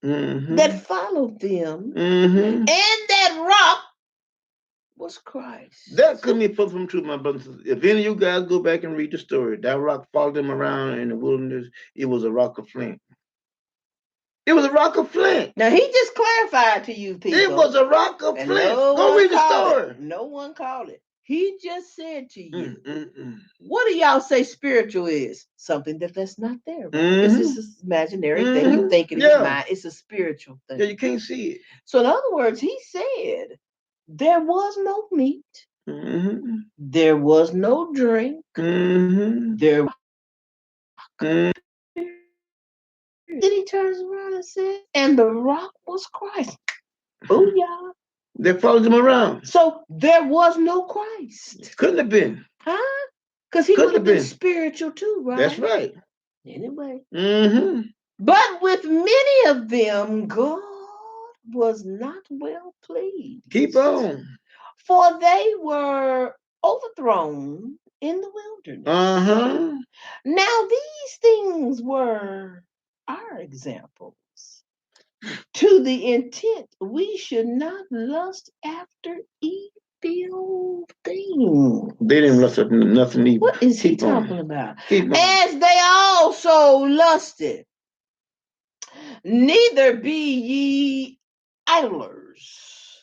that followed them. And that rock was Christ. That couldn't be put from truth, my brothers. If any of you guys go back and read the story, that rock followed them around in the wilderness. It was a rock of flint. It was a rock of flint. Now, he just clarified to you people. It was a rock of flint. Go read the story. No one called it. He just said to you, what do y'all say spiritual is? Something that's not there. Right? It's just an imaginary thing. You think in your mind. It's a spiritual thing. Yeah, you can't see it. So in other words, he said, there was no meat. There was no drink. There. Then he turns around and says, and the rock was Christ. Oh, yeah. They followed him around. So there was no Christ. Couldn't have been. Huh? Because he would have been spiritual too, right? That's right. Anyway. But with many of them, God was not well pleased. Keep on. For they were overthrown in the wilderness. Now these things were our examples, to the intent we should not lust after evil things. They didn't lust after nothing evil. What is he talking about? As they also lusted. Neither be ye idlers,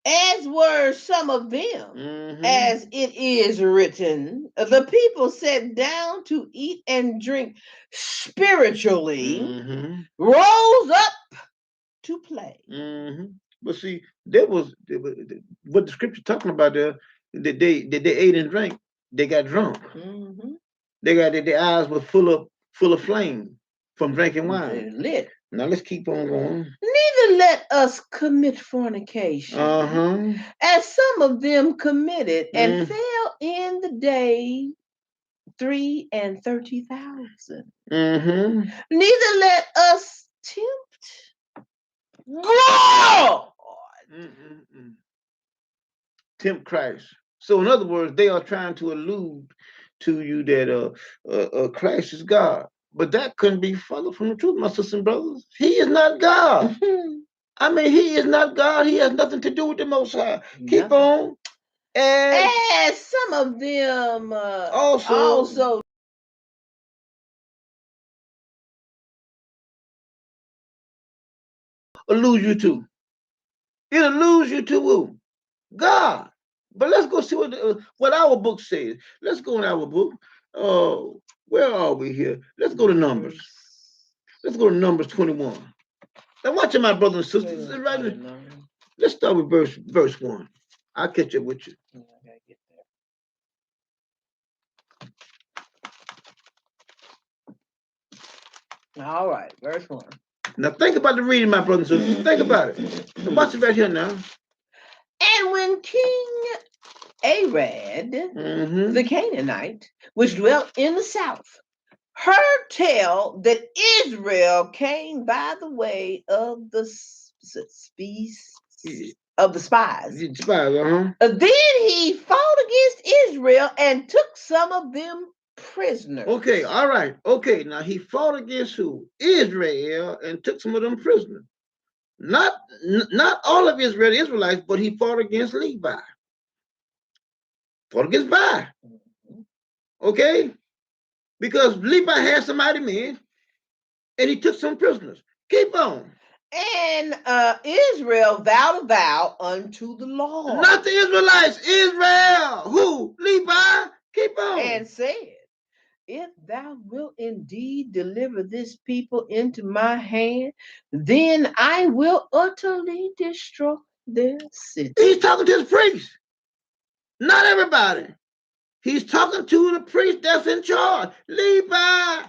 as were some of them, as it is written, the people sat down to eat and drink spiritually, rose up to play. But see, what the scripture talking about there. That they ate and drank. They got drunk. Mm-hmm. They got their eyes were full of flame from drinking wine. They're lit. Now let's keep on going. Neither let us commit fornication, as some of them committed, and fell in the day 330,000. Neither let us tempt God. Tempt Christ. So in other words, they are trying to allude to you that Christ is God. But that couldn't be further from the truth, my sisters and brothers. He is not God. I mean, he is not God. He has nothing to do with the Most High. Keep on. And some of them also allude you to. It alludes you to who? God. But let's go see what our book says. Let's go in our book. Where are we here? Let's go to Numbers. Let's go to Numbers 21. Now watch it, my brothers and sisters. Let's start with verse 1. I'll catch up with you. All right, verse 1. Now think about the reading, my brothers and sisters. Think about it. Watch it right here now. And when King Arad, the Canaanite, which dwelt in the south, heard tell that Israel came by the way of the spies. Then he fought against Israel and took some of them prisoners. Okay, all right. Okay, now he fought against who? Israel, and took some of them prisoners. Not all of Israel Israelites, but he fought against Levi. Fought against Bai. Okay? Because Levi had some mighty men, and he took some prisoners. Keep on. And Israel vowed a vow unto the Lord. Not the Israelites, Israel. Who? Levi. Keep on. And said, if thou wilt indeed deliver this people into my hand, then I will utterly destroy their city. He's talking to his priests. Not everybody. He's talking to the priest that's in charge. Levi.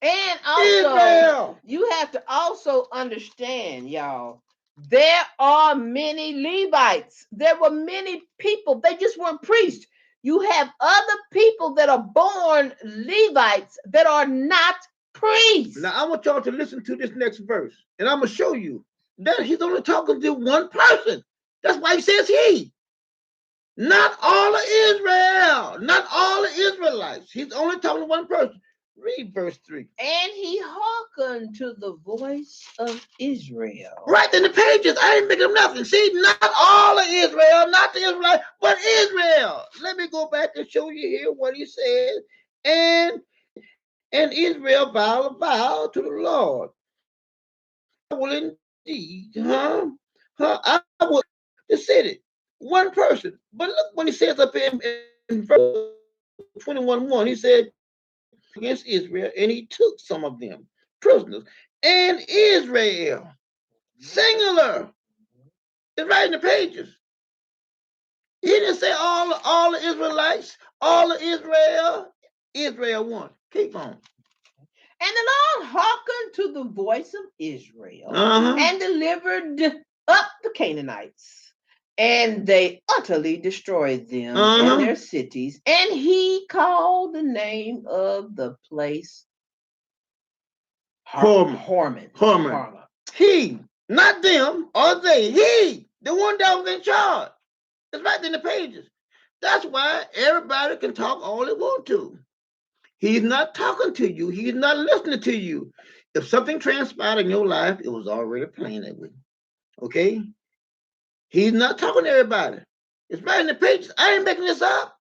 And also, Israel. You have to also understand, y'all, there are many Levites. There were many people. They just weren't priests. You have other people that are born Levites that are not priests. Now, I want y'all to listen to this next verse, and I'm going to show you that he's only talking to one person. That's why he says he. Not all of Israel. Not all the Israelites. He's only talking to one person. Read verse 3. And he hearkened to the voice of Israel. Right in the pages. I ain't making up nothing. See, not all of Israel, not the Israelites, but Israel. Let me go back and show you here what he says. And Israel vowed a vow to the Lord. I will indeed, I will the city. One person. But look when he says up in verse 21:1, he said, against Israel, and he took some of them prisoners. And Israel, singular, it's right in the pages. He didn't say all the Israelites, all of Israel. Israel won. Keep on. And the Lord hearkened to the voice of Israel and delivered up the Canaanites. And they utterly destroyed them and their cities. And he called the name of the place Hormah. He, not them or they. He, the one that was in charge. It's right in the pages. That's why everybody can talk all they want to. He's not talking to you. He's not listening to you. If something transpired in your life, it was already planned that way. Okay? He's not talking to everybody. It's right in the pages. I ain't making this up.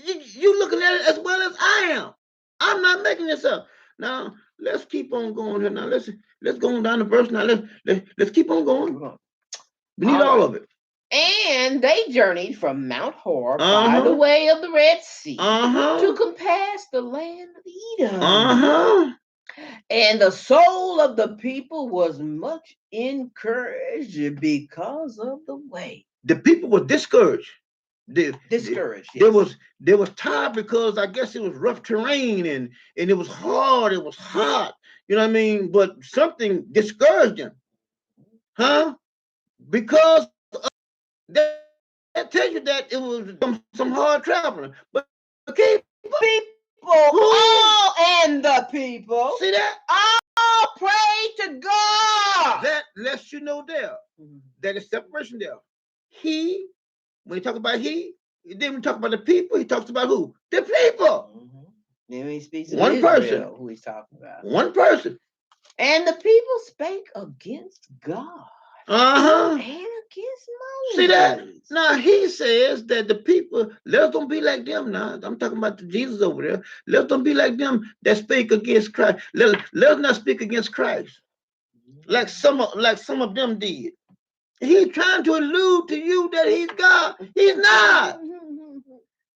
You looking at it as well as I am. I'm not making this up. Now let's keep on going here. Now let's go on down the verse. Now let's keep on going. We need all of it. And they journeyed from Mount Hor by the way of the Red Sea to compass the land of Edom. And the soul of the people was much encouraged because of the way. The people were discouraged. Discouraged. They was tired because I guess it was rough terrain and it was hard, it was hot. You know what I mean? But something discouraged them. Huh? Because that tells you that it was some hard traveling. But people, all and the people. See that? All pray to God. That lets you know there that is separation there. He, when he talk about he, then we talk about the people, he talks about who? The people. Then he speaks of one Israel, person. Who he's talking about. One person. And the people spake against God. And against Moses. See that? Now he says that the people, let us don't be like them now. I'm talking about the Jesus over there. Let us don't be like them that speak against Christ. Let us not speak against Christ. Like some of them did. He's trying to allude to you that he's God. He's not.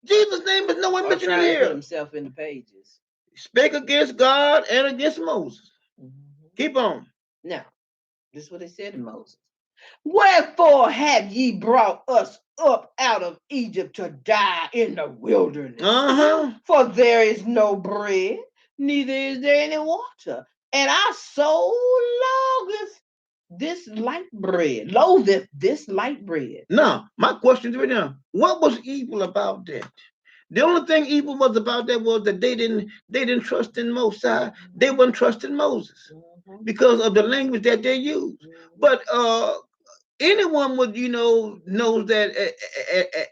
Jesus' name is nowhere mentioned in here. Put himself in the pages. Spake against God and against Moses. Keep on. Now, this is what they said to Moses. Wherefore have ye brought us up out of Egypt to die in the wilderness? For there is no bread, neither is there any water. And our soul loatheth this light bread. Loatheth this light bread. Now, my question is right now, what was evil about that? The only thing evil was about that was that they didn't trust in Moses. They wouldn't trust in Moses because of the language that they used. But anyone would, knows that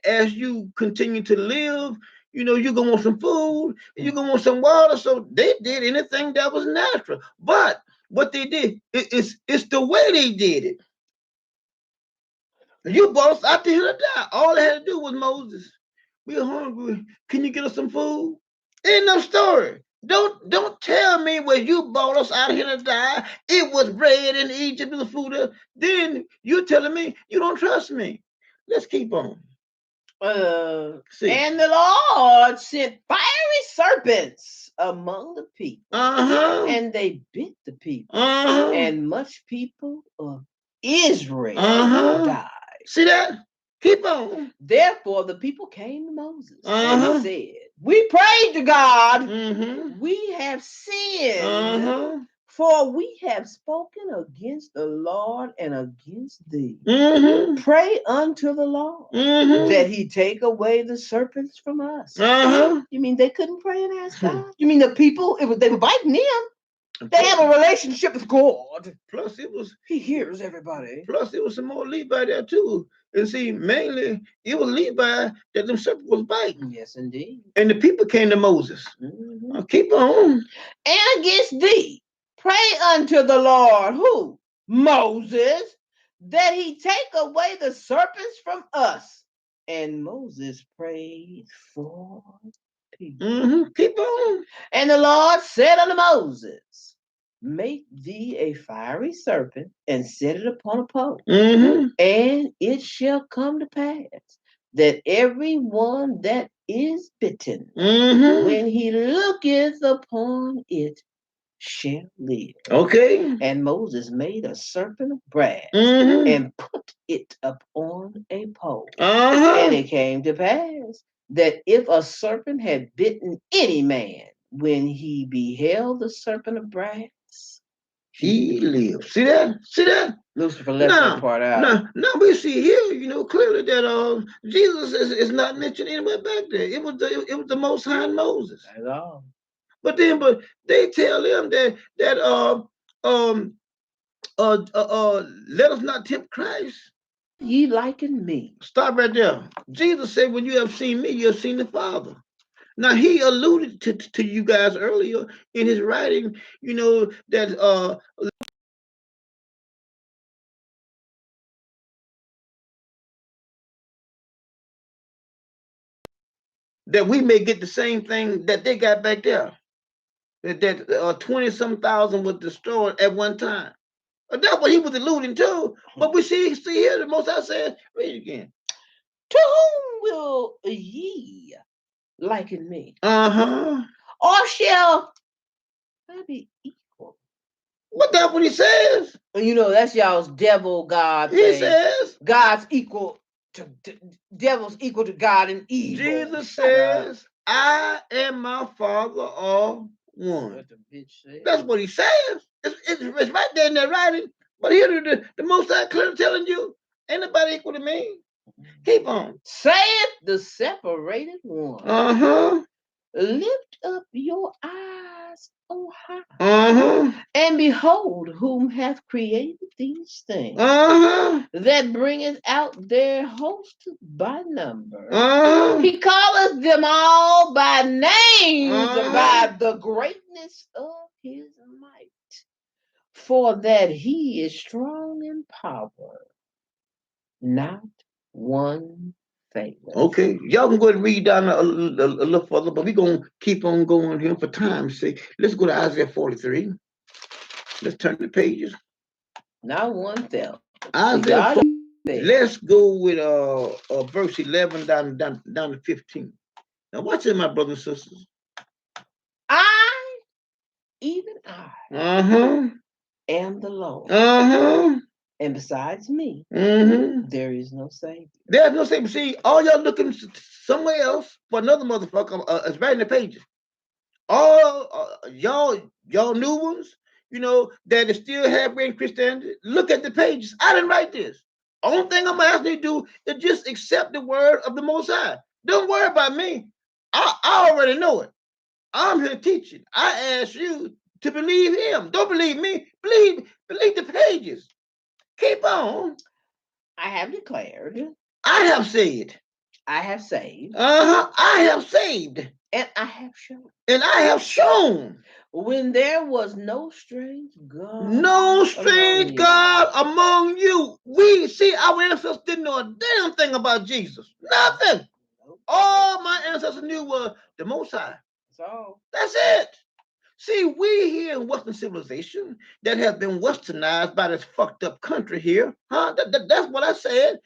as you continue to live, you're gonna want some food, you're gonna want some water. So they did anything that was natural. But what they did, it's the way they did it. You brought us out here to die. All they had to do was Moses. We're hungry. Can you get us some food? Ain't no story. Don't tell me where you brought us out here to die. It was bread in Egypt and the food. Then you're telling me you don't trust me. Let's keep on. And the Lord sent fiery serpents among the people. And they bit the people. And much people of Israel died. See that? Keep on. Therefore, the people came to Moses and said, we prayed to God. We have sinned, for we have spoken against the Lord and against thee. Pray unto the Lord that he take away the serpents from us. You mean they couldn't pray and ask God? You mean the people, they were biting them? They have a relationship with God. Plus, he hears everybody. Plus, it was some more Levi there too. And see, mainly it was Levi that them serpents was biting. Yes, indeed. And the people came to Moses. Keep on. And against thee, pray unto the Lord, who? Moses, that he take away the serpents from us. And Moses prayed for people. Keep on. And the Lord said unto Moses, make thee a fiery serpent and set it upon a pole. And it shall come to pass that every one that is bitten, when he looketh upon it, shall live. Okay. And Moses made a serpent of brass and put it upon a pole. And it came to pass that if a serpent had bitten any man, when he beheld the serpent of brass, he lived. See that? See that? Lucifer left that part out. Now we see here, clearly that Jesus is not mentioned anywhere back there. It was the Most High Moses. That's all. But they tell him that let us not tempt Christ. Ye liken me. Stop right there. Jesus said, when you have seen me, you have seen the Father. Now he alluded to you guys earlier in his writing, that that we may get the same thing that they got back there. That 20-some thousand was destroyed at one time. That's what he was alluding to. But we see here the Most High says, read it again. To whom will ye liken me? Or shall I be equal What that's what he says. You know, that's y'all's devil God He thing. says God's equal to devil's equal to God in evil. Jesus says, I and my Father are one. What the bitch said. That's what he says. It's right there in that writing. But here the Most High clearly telling you, ain't nobody equal to me. Keep on. Saith the separated one. Uh-huh. Lift up your eyes, O high, and behold whom hath created these things, that bringeth out their host by number. He calleth them all by names, by the greatness of his might, for that he is strong in power, not one faileth. Okay, y'all can go ahead and read down a little further, but we're going to keep on going here for time's sake. Let's go to Isaiah 43. Let's turn the pages. Not one faileth. Isaiah 43. Let's go with verse 11 down to 15. Now, watch it, my brothers and sisters. I, even I, am the Lord. And besides me, there is no Savior. There's no Savior. See, all y'all looking somewhere else for another motherfucker. It's right in the pages. All y'all new ones, you know, that is still halfway in Christianity. Look at the pages. I didn't write this. Only thing I'm asking you to do is just accept the word of the Most High. Don't worry about me. I already know it. I'm here teaching. I ask you to believe him. Don't believe me. Believe the pages. Keep on. I have declared. I have said. I have saved. I have saved. And I have shown. And I have shown. When there was no strange God. No strange God among you. We see our ancestors didn't know a damn thing about Jesus. Nothing. All my ancestors knew was the Most High. That's it. See, we here in Western civilization that have been westernized by this fucked up country here, that's what I said,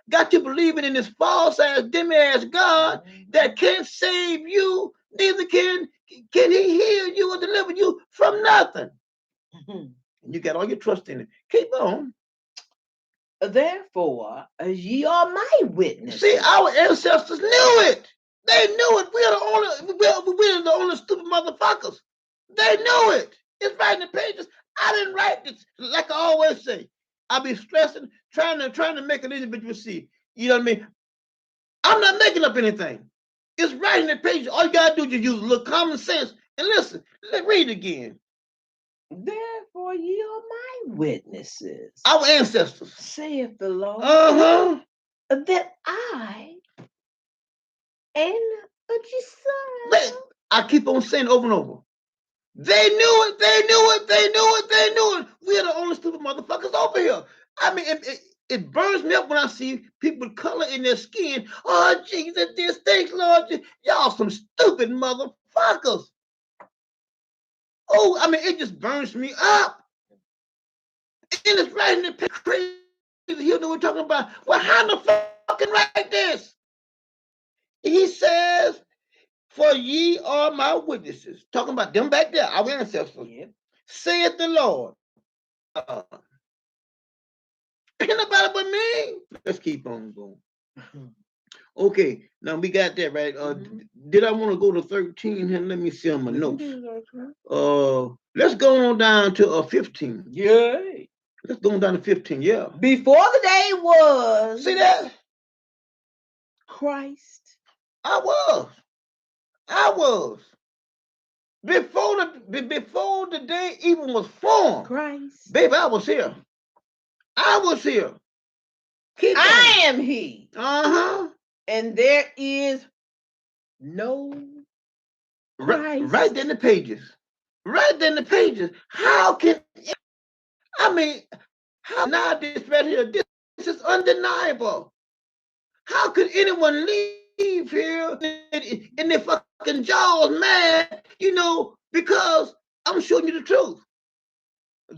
got you believing in this false ass, demi-ass God that can't save you, neither can he heal you or deliver you from nothing. And you got all your trust in it. Keep on. Therefore, ye are my witnesses. See, our ancestors knew it. They knew it. We're the only stupid motherfuckers. They knew it. It's right in the pages. I didn't write this. Like I always say, I be stressing, trying to make an individual see. You know what I mean? I'm not making up anything. It's right in the pages. All you gotta do is use a little common sense and listen. Let's read it again. Therefore, ye are my witnesses. Our ancestors. Saith the Lord. That I am a Jesus. I keep on saying over and over. They knew it. They knew it. They knew it. They knew it. We're the only stupid motherfuckers over here. I mean, it burns me up when I see people with color in their skin. Oh, Jesus, this, thanks, Lord. Y'all some stupid motherfuckers. Oh, I mean, it just burns me up. And it's right in the crazy. You know what we're talking about. Well, how the fucking write this? He says, for ye are my witnesses. Talking about them back there, our ancestors. Yep. Saith the Lord. Ain't nobody but me. Let's keep on going. Okay, now we got that right. Did I want to go to 13? And let me see on my notes. Let's go on down to 15. Yeah. Let's go on down to 15. Yeah. Before the day was. See that? Christ. I was. Before the day even was formed. Christ. Baby, I was here. I am he. And there is no Christ. Right there in the pages. How can, I mean, how now this right here, this is undeniable. How could anyone leave here in their fucking jaws mad, you know, because I'm showing you the truth.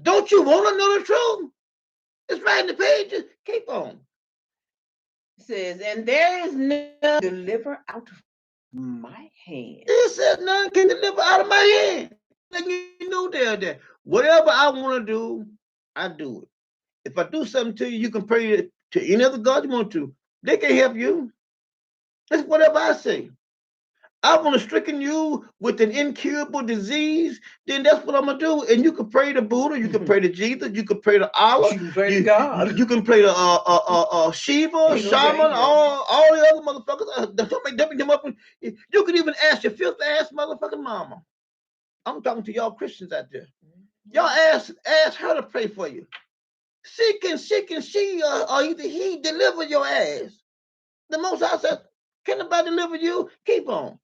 Don't you want to know the truth? It's right in the pages. Keep on. It says, and there is none deliver out of my hand. It says none can deliver out of my hand. Let you know there. Whatever I want to do, I do it. If I do something to you, you can pray to any other God you want to. They can't help you. That's whatever I say. I want to stricken you with an incurable disease, then that's what I'm gonna do. And you can pray to Buddha, you can pray to Jesus, you can pray to Allah, you can pray to God, you can pray to Shiva, Shaman, all the other motherfuckers. Don't make them up. You can even ask your filthy ass motherfucking mama. I'm talking to y'all Christians out there. Y'all ask her to pray for you. She can she or either he deliver your ass. The Most High said, can nobody deliver you? Keep on.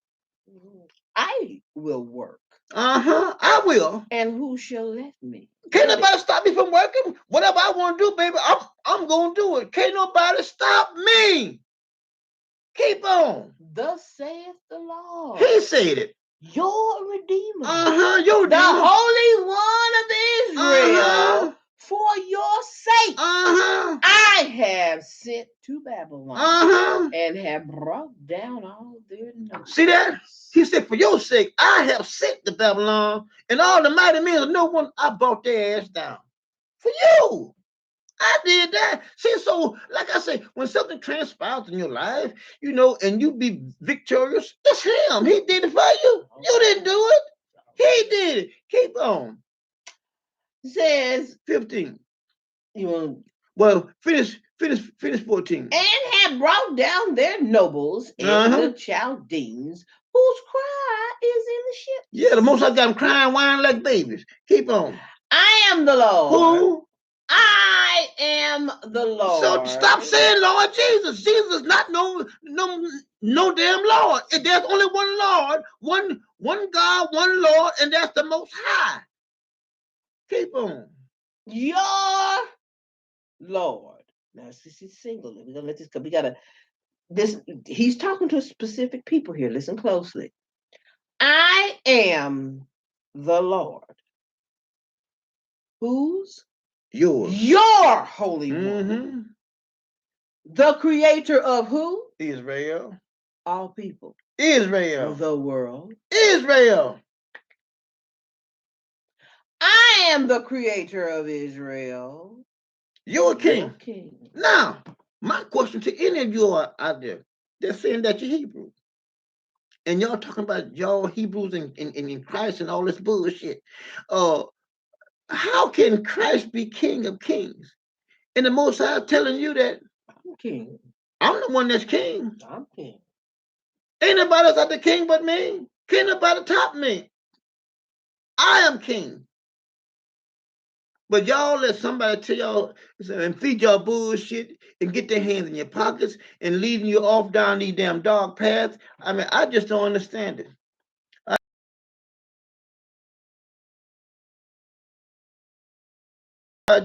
I will work. I will. And who shall let me? Can't nobody stop me from working? Whatever I want to do, baby, I'm gonna do it. Can't nobody stop me. Keep on. Thus saith the Lord. He said it. Your Redeemer. Your Redeemer. The Holy One of Israel. For your sake, I have sent to Babylon and have brought down all their nobles. See that? He said, for your sake, I have sent to Babylon and all the mighty men of no one, I brought their ass down. For you. I did that. See, so like I say, when something transpires in your life, you know, and you be victorious, it's him. He did it for you. You didn't do it. He did it. Keep on. Says 15. You want finish 14. And have brought down their nobles and the Chaldeans, whose cry is in the ship. Yeah, the Most I got them crying, whining like babies. Keep on. I am the Lord. Who? I am the Lord. So stop saying Lord Jesus. Jesus is not no damn Lord. There's only one Lord, one God, one Lord, and that's the Most High. Keep on. Your Lord. Now this is singular. We're gonna let this go. He's talking to specific people here. Listen closely. I am the Lord. Whose? Yours. Your Holy One. The creator of who? Israel. All people. Israel. The world. Israel. I am the creator of Israel. You're a king. Now, my question to any of you out there, they're saying that you're Hebrew. And y'all talking about y'all Hebrews in Christ and all this bullshit. How can Christ be King of Kings? And the Most High telling you that I'm king. I'm the one that's king. I'm king. Ain't nobody else at the king but me. Can't nobody top me. I am king. But y'all let somebody tell y'all and feed y'all bullshit and get their hands in your pockets and leading you off down these damn dark paths. I mean, I just don't understand it.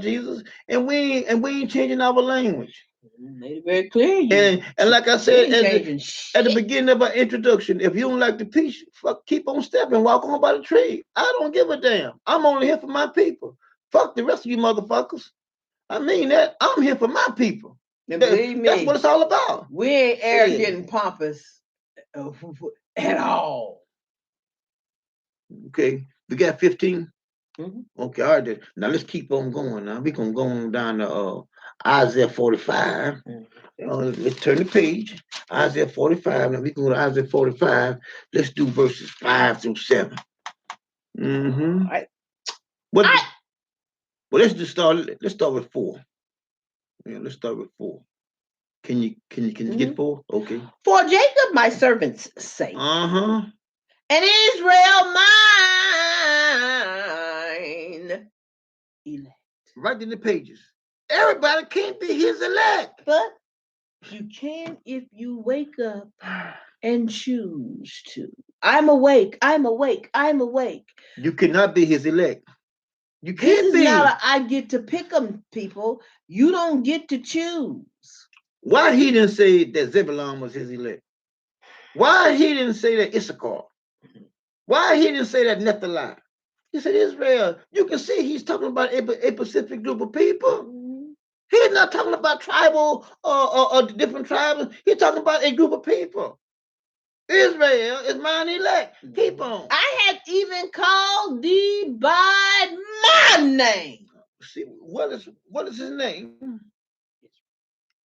Jesus, and we ain't changing our language. Made it very clear. And like I said at the beginning of our introduction, if you don't like the peace, fuck, keep on stepping, walk on by the tree. I don't give a damn. I'm only here for my people. Fuck the rest of you motherfuckers. I mean that. I'm here for my people. Believe me, that's what it's all about. We ain't arrogant and pompous at all. Okay, we got 15. Okay, all right then. Now let's keep on going. Now we're gonna go on down to Isaiah 45. Let's turn the page. Isaiah 45. Now we go to Isaiah 45. Let's do verses 5 through 7. All right. Well, let's just start. Let's start with 4. Yeah, let's start with 4. Can you get 4? Okay. For Jacob, my servant's sake. And Israel, mine elect. Right in the pages. Everybody can't be his elect. But you can if you wake up and choose to. I'm awake. I'm awake. I'm awake. You cannot be his elect. You can't be. Not I get to pick them, people. You don't get to choose. Why he didn't say that Zebulun was his elect? Why he didn't say that Issachar? Why he didn't say that Nephilim? He said Israel. You can see he's talking about a specific group of people. He's not talking about tribal or different tribes. He's talking about a group of people. Israel is mine elect. Keep on. I had even called thee by my name. See, what is his name?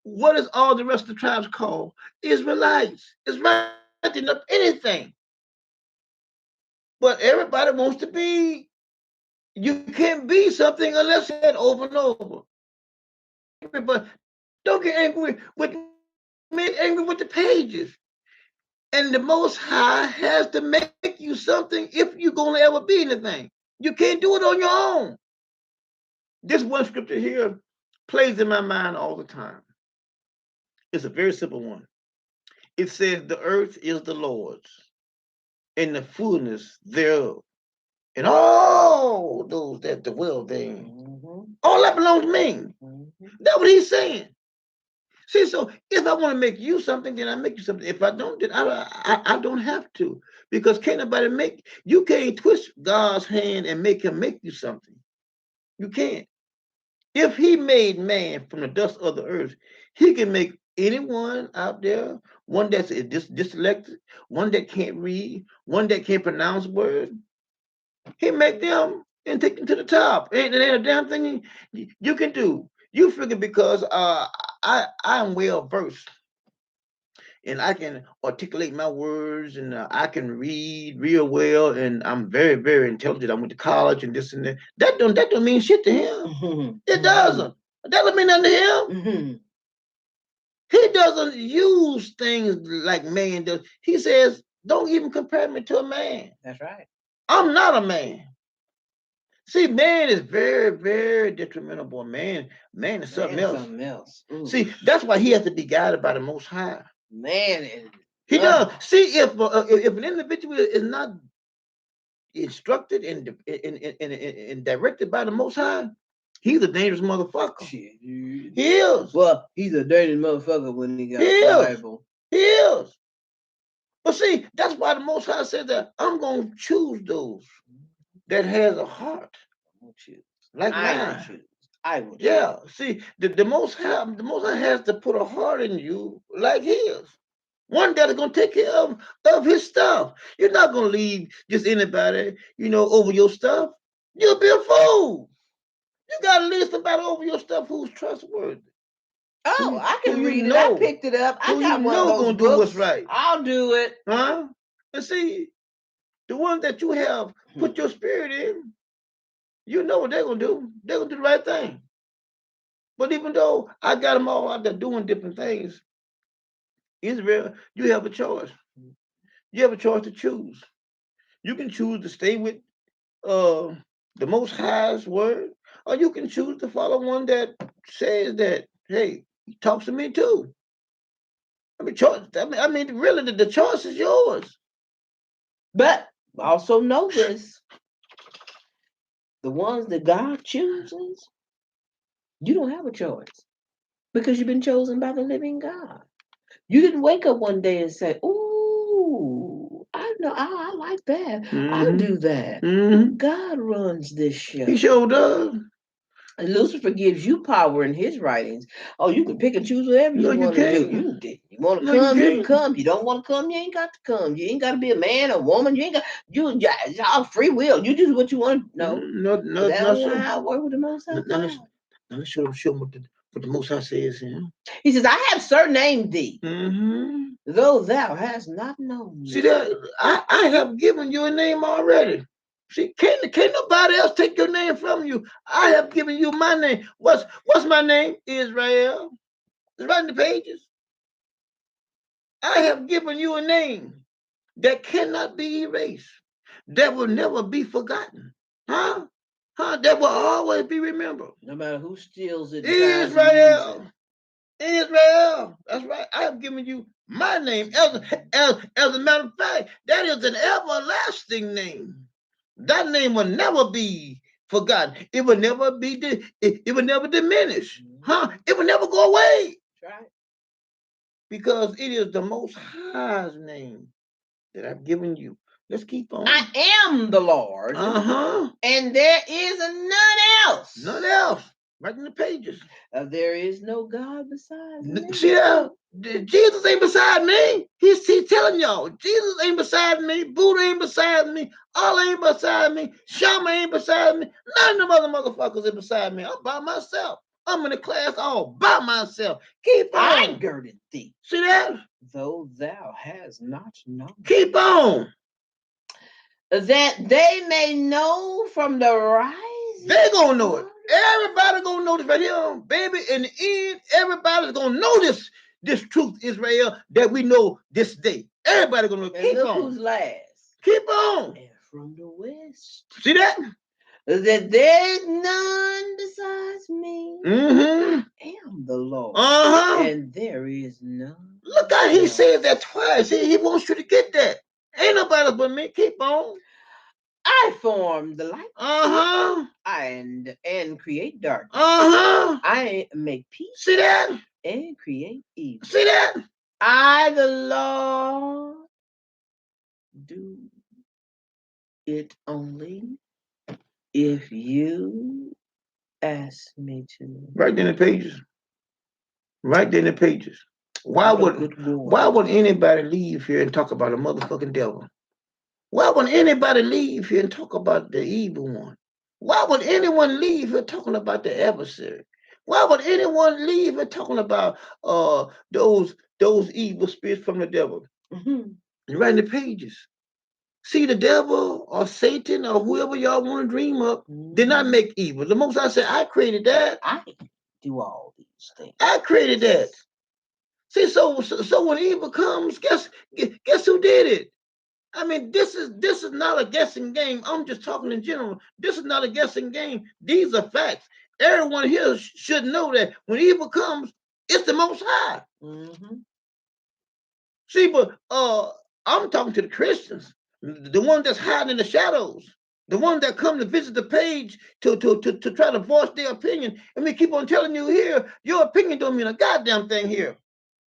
What is all the rest of the tribes called? Israelites. It's writing up anything. But everybody wants to be. You can't be something unless it's said over and over. But don't get angry with me, angry with the pages. And the Most High has to make you something if you're going to ever be anything. You can't do it on your own. This one scripture here plays in my mind all the time. It's a very simple one. It says, the earth is the Lord's and the fullness thereof, and all those that dwell therein. All that belongs to me. That's what he's saying. See, so if I want to make you something, then I make you something. If I don't, then I don't have to. Because can't nobody make, you can't twist God's hand and make him make you something. You can't. If he made man from the dust of the earth, he can make anyone out there, one that's dyslexic, one that can't read, one that can't pronounce words. He make them and take them to the top. Ain't a damn thing you can do. You figure because I'm well versed and I can articulate my words and I can read real well and I'm very, very intelligent. I went to college and this and that. That don't mean shit to him. It doesn't. That don't mean nothing to him. He doesn't use things like man does. He says, don't even compare me to a man. That's right. I'm not a man. See, man is very, very detrimental. Man is something else. See, that's why he has to be guided by the Most High. Man, he does. See, if an individual is not instructed and directed by the Most High, he's a dangerous motherfucker. Shit, dude. He is. Well, he's a dangerous motherfucker when he got the Bible. He is. But see, that's why the Most High said that I'm going to choose those that has a heart like mine. I will choose. Yeah. See, the Most High has to put a heart in you like his. One that's going to take care of his stuff. You're not going to leave just anybody, over your stuff. You'll be a fool. You got to leave somebody over your stuff who's trustworthy. Oh, I can read it. I picked it up. I got one of those books. Do what's right. I'll do it. Huh? And see, the ones that you have put your spirit in, you know what they're going to do. They're going to do the right thing. But even though I got them all out there doing different things, Israel, you have a choice. You have a choice to choose. You can choose to stay with the Most High's word, or you can choose to follow one that says that, hey, he talks to me too. Really, the choice is yours. But also know this. The ones that God chooses, you don't have a choice because you've been chosen by the living God. You didn't wake up one day and say, ooh, I know, I like that. I'll do that. God runs this show. He sure does. And Lucifer gives you power in his writings. Oh, you can pick and choose whatever you want to do. You want to come, you can come. You don't want to come, you ain't got to come. You ain't got to be a man or woman. You ain't got it's all free will. You do what you want. No, that's not how I work with the Most High. Now let's show them what the Most High says here. He says, I have surnamed thee, though thou hast not known me. See that I have given you a name already. See, can't nobody else take your name from you. I have given you my name. What's my name? Israel. It's right in the pages. I have given you a name that cannot be erased, that will never be forgotten. That will always be remembered. No matter who steals it. Israel. That's right. I have given you my name. As a matter of fact, that is an everlasting name. That name will never be forgotten. It will never be. It will never diminish. It will never go away. That's right. Because it is the Most High's name that I've given you. Let's keep on. I am the Lord. And there is none else. None else. Right in the pages. There is no God besides me. See that? Jesus ain't beside me. He's telling y'all, Jesus ain't beside me. Buddha ain't beside me. Allah ain't beside me. Shama ain't beside me. None of them other motherfuckers are beside me. I'm by myself. I'm in the class all by myself. Keep on. I girded thee. See that? Though thou hast not known. Keep on. That they may know from the rising. They gonna know it. Everybody gonna know this right here, baby. In the end, everybody's gonna know this truth, Israel, that we know this day. Everybody gonna know. Keep look on. Who's last? Keep on. And from the west. See that? That there's none besides me. Am the Lord. And there is none. Look how he said that twice. He wants you to get that. Ain't nobody but me. Keep on. I form the light. And create darkness. I make peace. See that? And create evil. See that? I, the Lord, do it only if you ask me to. Right in the pages. Right there in the pages. Why would anybody leave here and talk about a motherfucking devil? Why would anybody leave here and talk about the evil one? Why would anyone leave here talking about the adversary? Why would anyone leave here talking about those evil spirits from the devil? Right in the pages. See, the devil or Satan or whoever y'all want to dream up did not make evil. The Most High said, I created that. I do all these things. I created that. See, so when evil comes, guess who did it? I mean, this is not a guessing game. I'm just talking in general. This is not a guessing game. These are facts. Everyone here should know that when evil comes, it's the Most High. See, but I'm talking to the Christians, the ones that's hiding in the shadows, the ones that come to visit the page to try to voice their opinion. And we keep on telling you here, your opinion don't mean a goddamn thing here.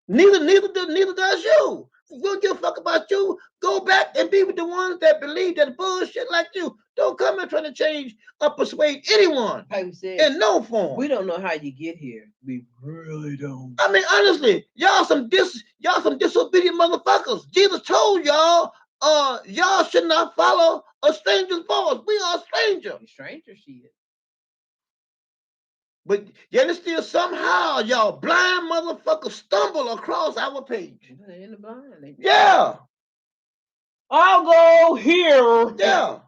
Neither does you. We don't give a fuck about you. Go back and be with the ones that believe that bullshit like you. Don't come here trying to change or persuade anyone in no form. We don't know how you get here. We really don't. I mean, honestly, y'all some disobedient motherfuckers. Jesus told y'all, y'all should not follow a stranger's voice. We are a stranger. Stranger she is. But yet still somehow y'all blind motherfuckers stumble across our page. In the blind. Yeah. I'll go here. Yeah.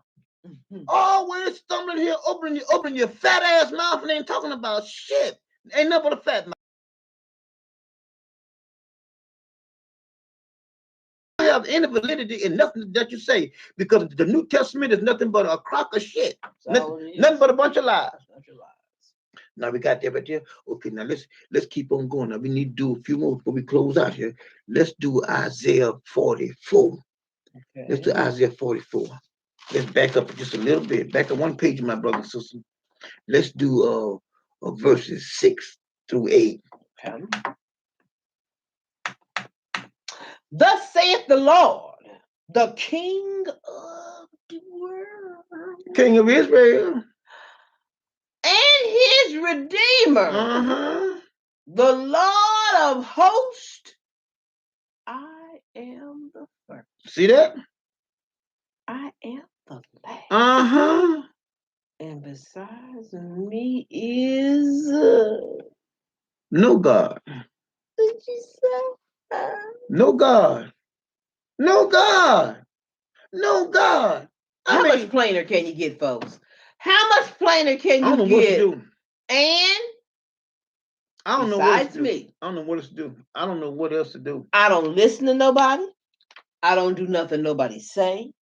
Always stumbling here, opening your fat ass mouth and ain't talking about shit. Ain't nothing but a fat mouth. You have any validity in nothing that you say, because the New Testament is nothing but a crock of shit. Nothing but a bunch of lies. Now we got that right there. Okay, now let's keep on going. Now we need to do a few more before we close out here. Let's do Isaiah 44. Okay. Let's do Isaiah 44. Let's back up just a little bit. Back up one page, my brother and sister. Let's do verses 6 through 8. Okay. Thus saith the Lord, the King of the world. King of Israel. And his Redeemer, the Lord of hosts, I am the first. See that? I am the last. And besides me is no God. Did you say? No God. No God. No God. How much plainer can you get, folks? How much plainer can you get? I don't know what to do. And I don't know what else to do. I don't know what else to do. I don't know what else to do. I don't listen to nobody. I don't do nothing nobody say.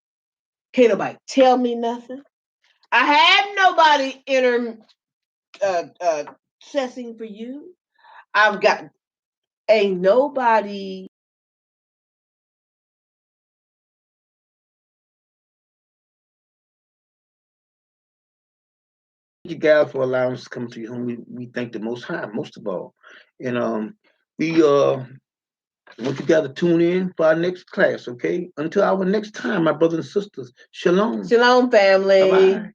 Can't nobody tell me nothing. I have nobody intercessing for you. Ain't nobody. You guys for allowing us to come to you home. We thank the Most High most of all, and we want you guys to tune in for our next class. Okay, until our next time, my brothers and sisters. Shalom. Shalom, family. Bye-bye.